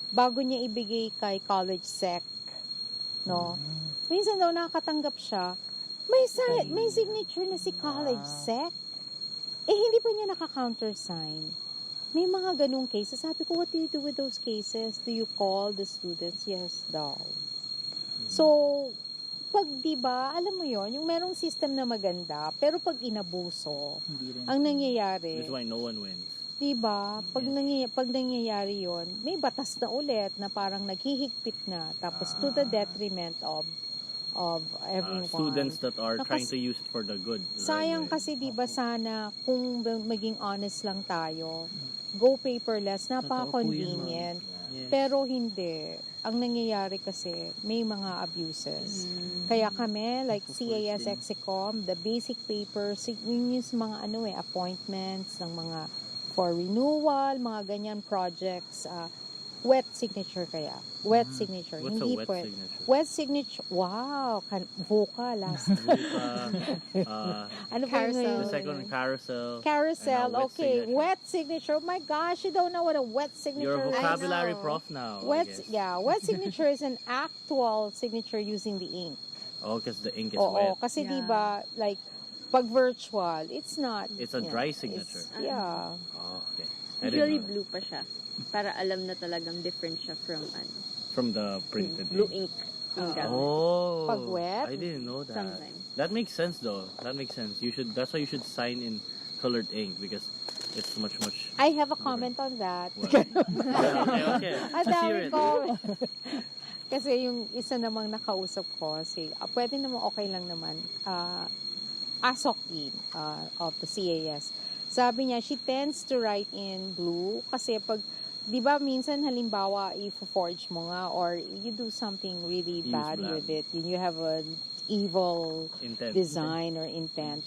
C: bago niya ibigay kay college sec, no? Minsan daw nakakatanggap siya, may signature na si college sec. Hindi pa niya naka-countersign. May mga ganung cases. Sabi ko, what do you do with those cases? Do you call the students? Yes daw. So, pag diba, alam mo yon, yung merong system na maganda, pero pag inabuso,
D: Hindi rin.
C: ang nangyayari,
B: That's why no one wins.
C: diba, pag nangyayari yon, may batas na ulit na parang naghihigpit na, tapos to the detriment of everyone.
B: Students that are
C: Nakas-
B: trying to use it for the good.
C: Sayang
B: right way.
C: kasi 'di ba sana kung maging honest lang tayo. Go paperless, napaka-convenient.
B: Yes.
C: Pero hindi. Ang nangyayari kasi may mga abuses. Kaya kami like CAS Execom, the basic papers, yun yung mga appointments ng mga for renewal, mga ganyan projects, wet signature kaya. Wet signature.
B: What's a
C: Hindi
B: wet
C: pwede.
B: signature?
C: Wet signature. Wow, vocal last. Ano ba
A: Carousel.
C: yun?
B: The second one, carousel.
C: Carousel.
B: And a wet
C: Okay,
B: signature.
C: wet signature. Oh my gosh, you don't know what a wet signature
B: You're a
C: is.
B: vocabulary
A: know.
B: prof now. I
C: Wet,
B: guess.
C: yeah, wet signature is an actual signature using the ink.
B: Oh, because the ink is
C: Oo,
B: wet.
C: kasi
A: Yeah.
C: di ba, like, pag virtual, it's not.
B: It's a
C: you know,
B: dry
C: it's-
B: signature.
C: Yeah.
B: Oh, okay. I didn't
E: Usually
B: know that.
E: blue pa siya. Para alam na talagang different siya from
B: From the printed
E: blue
B: ink.
E: ink. Yung gamit.
B: Oh.
C: Pag wet?
B: I didn't know that.
E: Sometimes.
B: That makes sense though. That makes sense. That's why you should sign in colored ink because it's much.
C: I have a comment on that.
B: What? okay.
C: Ang
B: Let's hear
C: daming
B: it.
C: comment. Kasi yung isa namang nakausap ko, pwede naman okay lang naman, Asokin of the CAS. Sabi niya, she tends to write in blue kasi pag, di ba minsan halimbawa, if-forge mo nga or you do something really
B: Use
C: bad
B: bad.
C: with it, you have an evil
B: Intent.
C: design or intent,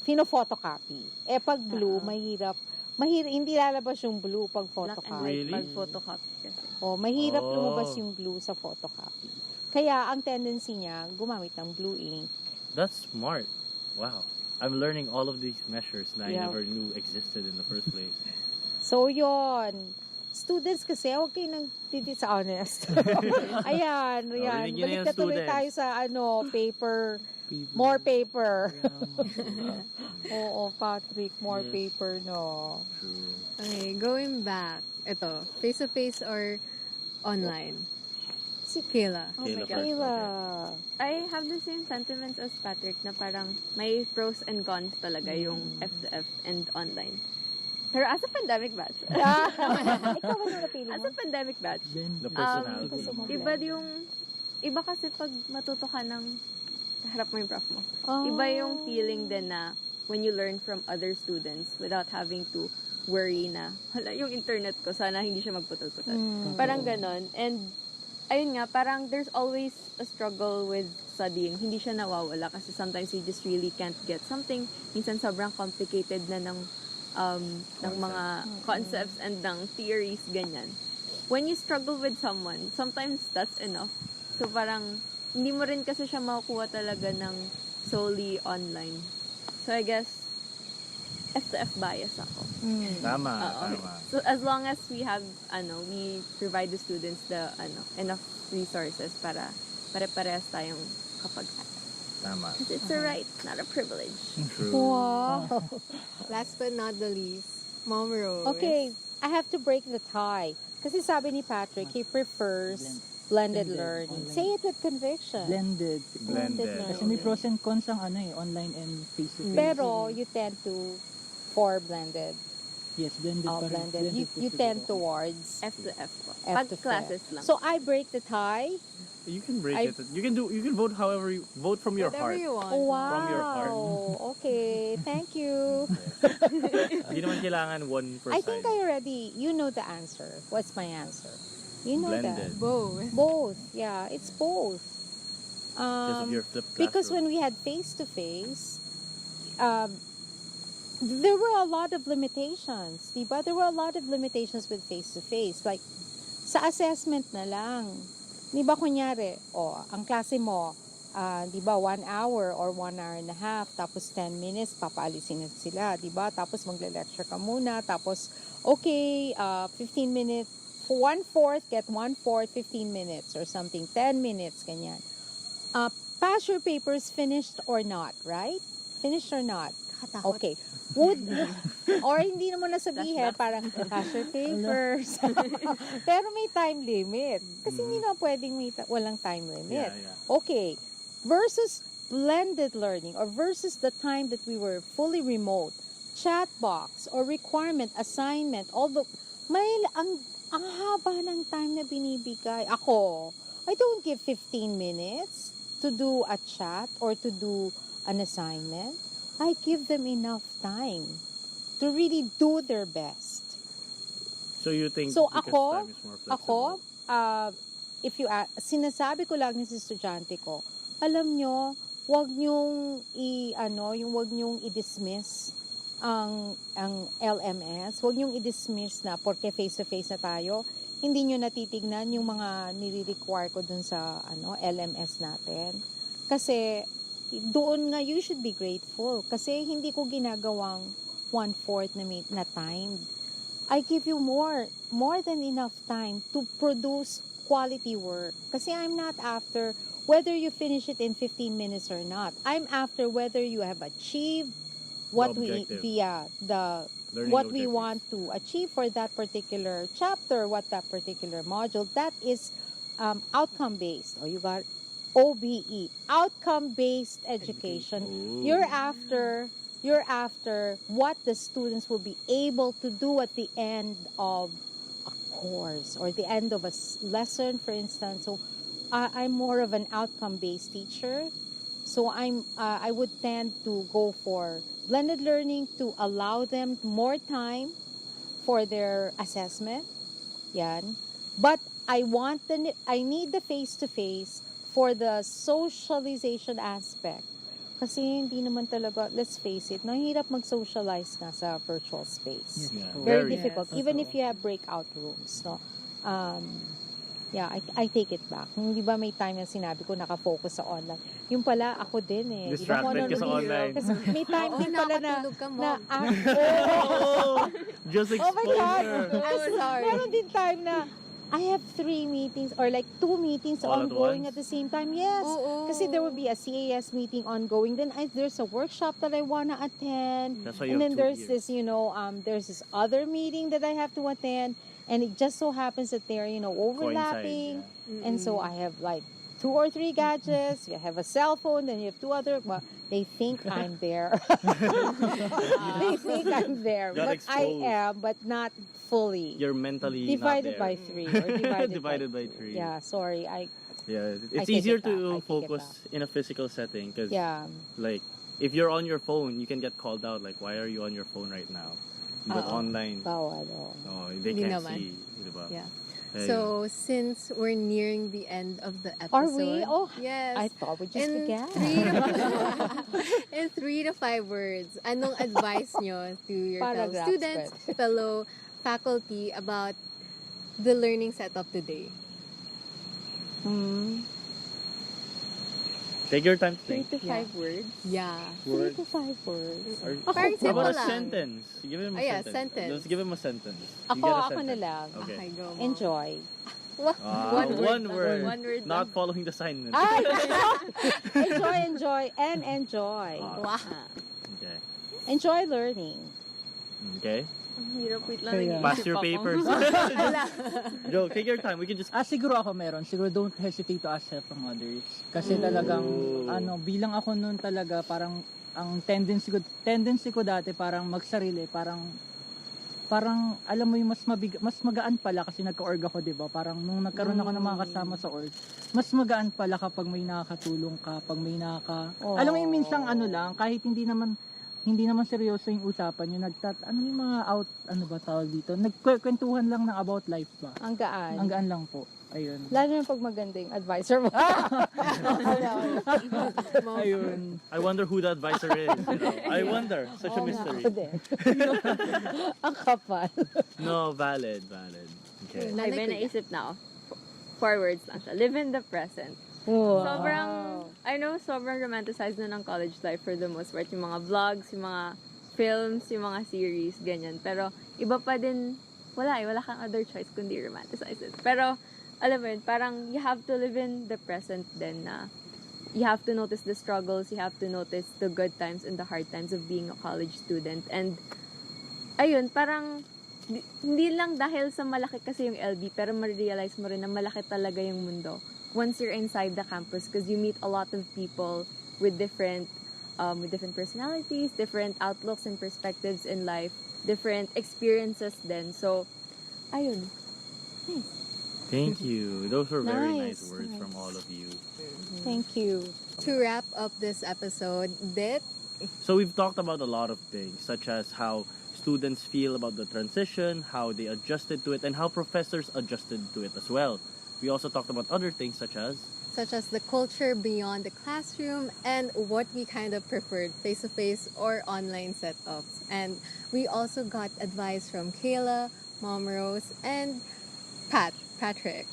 C: pino-photocopy. Pag blue, mahirap, hindi lalabas yung blue pag
E: Black and
C: photocopy.
E: white
B: Really?
E: pag photocopy kasi.
C: Mahirap
B: Oh.
C: lumabas yung blue sa photocopy. Kaya ang tendency niya, gumamit ng blue ink.
B: That's smart. Wow. I'm learning all of these measures that I
C: Yeah.
B: never knew existed in the first place.
C: So, yon. Students kasi, huwag kayo nang honest. Ayan.
B: Rinig niyo na
C: Balik
B: yung
C: na tuloy
B: students.
C: tayo sa paper.
D: Paper.
C: More paper.
D: Yeah,
C: Oo, Patrick, more
B: Yes.
C: paper, no.
B: True.
A: Okay, going back. Ito, face-to-face or online? Si Kayla.
C: Oh
B: Kayla
C: my
B: first,
C: Kayla.
E: I have the same sentiments as Patrick na parang may pros and cons talaga yung F2F and online. Pero as a pandemic batch,
C: Ikaw ba yung napili
E: as
C: mo?
E: a pandemic batch,
D: Blend.
B: The personality.
C: gusto mo
E: iba iba kasi pag matuto ka ng harap mo yung prof mo.
C: Oh.
E: Iba yung feeling din na when you learn from other students without having to worry na, hala, yung internet ko, sana hindi siya magputol-putol. Parang ganon. And, ayun nga, parang there's always a struggle with studying. Hindi siya nawawala kasi sometimes you just really can't get something. Minsan sobrang complicated na ng mga concepts and ng theories, ganyan. When you struggle with someone, sometimes that's enough. So parang, hindi mo rin kasi siya makukuha talaga ng solely online. So I guess, F2F bias ako.
B: Tama.
E: Oo.
B: Tama.
E: So as long as we have, we provide the students the, enough resources para pare-parehas tayong kapag
B: Tama.
E: Because it's a right, not a privilege.
B: True.
C: Wow.
A: Last but not the least, Mom Rose.
C: Okay, I have to break the tie. Kasi sabi ni Patrick, he prefers blended learning.
D: Online.
C: Say it with conviction.
D: Blended.
B: Blended.
C: learning.
D: Kasi may pros and cons ang online and face-to-face.
C: Pero you tend to for blended.
D: Yes, blended
C: Oh,
D: pa rin.
C: blended. You
D: po
C: tend
D: siguro.
C: towards
E: F to F po.
C: F
E: Pag
C: to F.
E: classes lang.
C: So I break the tie.
B: You can break
C: I-
B: it. You can vote however you vote from your
A: Whatever
B: heart.
A: you want.
C: Wow.
B: From your heart.
C: Okay, thank you.
B: Hindi naman kailangan one per
C: I
B: side.
C: think I already, you know the answer. What's my answer? You know
B: Blended.
C: that.
A: Both.
C: Both. Yeah, it's both.
B: Because of your flipped
C: Because when
B: classroom.
C: we had face-to-face, there were a lot of limitations, diba? There were a lot of limitations with face-to-face. Like, sa assessment na lang. Diba, kunyari, ang klase mo, diba, 1 hour or 1 hour and a half, tapos 10 minutes, papaalisin na sila, diba? Tapos magle-lecture ka muna, tapos, okay, 15 minutes, 1/4, get 1/4, 15 minutes or something, 10 minutes, ganyan. Pass your papers finished or not, right? Finished or not?
A: Nakatakot.
C: Okay. Would, or hindi naman na sabihin,
E: Flashbacks.
C: parang pass your papers. Pero may time limit. Kasi hindi na pwedeng walang time limit.
B: Yeah.
C: Okay. Versus blended learning or versus the time that we were fully remote, chat box or requirement, assignment, although ang haba ng time na binibigay. Ako, I don't give 15 minutes to do a chat or to do an assignment. I give them enough time to really do their best.
B: So you think
C: So
B: because
C: ako,
B: time is more flexible?
C: if you sinasabi ko lang sa estudyante ko, alam nyo, wag nyong wag nyong i-dismiss ang LMS, wag nyong i-dismiss na porque face to face na tayo, hindi nyo natitignan yung mga nire-require ko dun sa LMS natin. Kasi doon nga you should be grateful kasi hindi ko ginagawang 1/4 na time. I give you more than enough time to produce quality work. Kasi I'm not after whether you finish it in 15 minutes or not. I'm after whether you have achieved what
B: The learning
C: what we
B: objectives.
C: want to achieve for that particular chapter, what that particular module. That is outcome based. Or you got OBE, outcome based education.
B: Ooh.
C: You're after what the students will be able to do at the end of a course or the end of a lesson, for instance. So I'm more of an outcome-based teacher. So I would tend to go for blended learning to allow them more time for their assessment. Yan. But I need the face-to-face for the socialization aspect. Kasi hindi naman talaga, let's face it, nahirap mag-socialize nga sa virtual space.
B: Yeah.
C: Very
B: Very.
C: difficult,
D: Yes.
C: even if you have breakout rooms. No? Yeah, I take it back. Hindi ba may time na sinabi ko nakafocus sa online? Yung pala, ako din eh. Di ba,
B: Distracted ka sa
C: nanonood-
B: online.
C: Kasi may time
A: Oo,
C: din pala na,
A: nakatulog ka, Mom.
B: Oh, just
C: oh my God!
B: exposure.
A: I'm sorry.
C: Meron din time na, I have 3 meetings or like 2 meetings
B: All at
C: ongoing
B: once?
C: at the same time. Yes.
A: Oo.
C: Kasi there will be a CAS meeting ongoing. Then there's a workshop that I wanna attend.
B: That's why you
C: And
B: have
C: then
B: 2
C: there's
B: ears.
C: this, there's this other meeting that I have to attend. And it just so happens that they're, overlapping.
B: Coincide,
C: And so I have like 2 or 3 gadgets. You have a cell phone, then you have 2 other. Well, they think I'm there. They think I'm there.
B: Got
C: But I
B: exposed.
C: am, but not fully.
B: You're mentally
C: Divided
B: not
C: by
B: there.
C: 3 or divided,
B: Divided by 3.
C: Yeah, sorry.
B: Yeah,
C: I
B: it's
C: take
B: easier
C: it back. I
B: to
C: take it
B: focus
C: back.
B: in a physical setting because,
C: Yeah.
B: like, if you're on your phone, you can get called out. Like, why are you on your phone right now? But
C: Oo.
B: online,
C: Bawal. Oh.
B: no, they
A: Hindi
B: can't
A: naman.
B: see. Diba?
A: Yeah.
B: There you go.
A: So, since we're nearing the end of the
C: Are
A: episode,
C: we? Oh,
A: yes.
C: I thought we just
A: in
C: began.
A: 3 to 5 words, anong advice nyo to your fellow
C: Paragraphs,
A: students, fellow faculty about the learning setup today?
B: Take your time to
E: 3
B: think.
E: to 5 words.
A: Yeah.
C: 3 to 5 words.
B: Or,
A: Parang
B: how about
A: simple
B: a
A: lang.
B: sentence? Give him a
A: Oh, yeah,
B: sentence.
A: sentence.
B: Just give him a sentence. You
C: Ako
B: get a
C: na
B: sentence.
C: lang.
B: Okay.
A: Okay, go. Mom.
C: Enjoy.
B: One
A: One
B: word.
E: One word
B: Not
E: lang.
B: following the assignment.
C: Ay, enjoy, and enjoy.
A: Wow.
B: Okay.
C: Enjoy learning.
B: Okay.
E: Ang hirap, wait lang.
D: Kaya-
B: Pass
E: nag-iisip
B: your
E: ako.
B: papers. Joe, take your time. We can just...
D: Siguro ako meron. Siguro don't hesitate to ask help from others. Kasi talagang, bilang ako noon talaga, parang, ang tendency ko dati, parang magsarili, parang, parang alam mo yung mas magaan pala kasi nagka-org ako, 'di ba? Parang nung nagkaroon ako ng mga kasama sa org, mas magaan pala kapag may nakakatulong ka, pag may alam mo yung minsang ano lang, kahit hindi naman seryoso yung usapan, yung ano yung mga ano ba tawag dito? Nagkwentuhan lang ng about life ba?
C: Ang gaan.
D: Ang gaan lang po. Ayun.
C: Lalo na pag maganda yung advisor mo.
D: Ayun.
B: I wonder who the advisor is. You know? I wonder. Such a mystery.
C: Ako din. Ang kapal.
B: No, valid. Okay.
A: Nanay
E: May
A: ko
E: naisip na ako. 4 words lang siya. Live in the present.
C: Wow.
E: Sobrang romanticized na ng college life for the most part. Yung mga vlogs, yung mga films, yung mga series, ganyan. Pero iba pa din, wala kang other choice kundi romanticize it. Pero, alam mo yun, parang you have to live in the present din na you have to notice the struggles, you have to notice the good times and the hard times of being a college student. And, ayun, parang, hindi lang dahil sa malaki kasi yung LB, pero ma-realize mo rin na malaki talaga yung mundo once you're inside the campus because you meet a lot of people with different personalities, different outlooks and perspectives in life, different experiences din. So, ayun.
B: Thank you. Those were very nice
C: Nice,
B: words
C: nice.
B: from all of you.
C: Thank you.
A: To wrap up this episode, Dit,
B: So we've talked about a lot of things, such as how students feel about the transition, how they adjusted to it, and how professors adjusted to it as well. We also talked about other things such as
A: the culture beyond the classroom and what we kind of preferred, face-to-face or online setups. And we also got advice from Kayla, Mom Rose, and Patrick.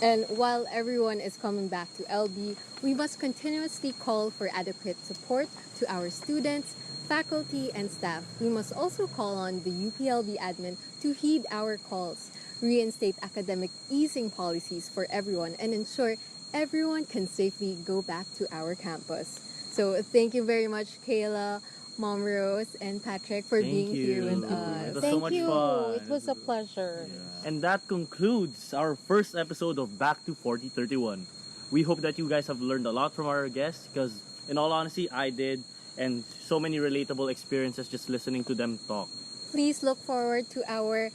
A: And while everyone is coming back to LB, we must continuously call for adequate support to our students, faculty, and staff. We must also call on the UPLB admin to heed our calls, reinstate academic easing policies for everyone, and ensure everyone can safely go back to our campus. So thank you very much, Kayla, Mom Rose, and Patrick for
B: Thank
A: being here
B: you.
A: with
B: It
A: us.
B: was so
C: Thank
B: much
C: you.
B: fun.
C: It was a pleasure.
B: And that concludes our first episode of Back to 4031. We hope that you guys have learned a lot from our guests because, in all honesty, I did, and so many relatable experiences just listening to them talk.
A: Please look forward to our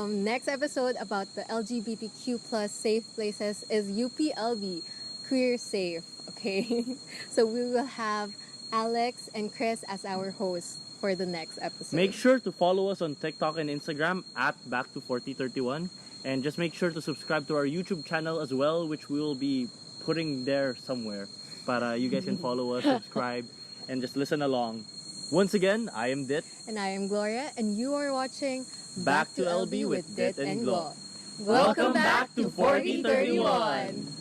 A: next episode about the LGBTQ plus safe places is UPLB Queer Safe. Okay, so we will have Alex and Chris as our hosts for the next episode.
B: Make sure to follow us on TikTok and Instagram at Back to 4031. And just make sure to subscribe to our YouTube channel as well, which we will be putting there somewhere. Para you guys can follow us, subscribe, and just listen along. Once again, I am Dit.
A: And I am Gloria, and you are watching
B: Back to LB with Dit and Glo.
A: Welcome back to 4031.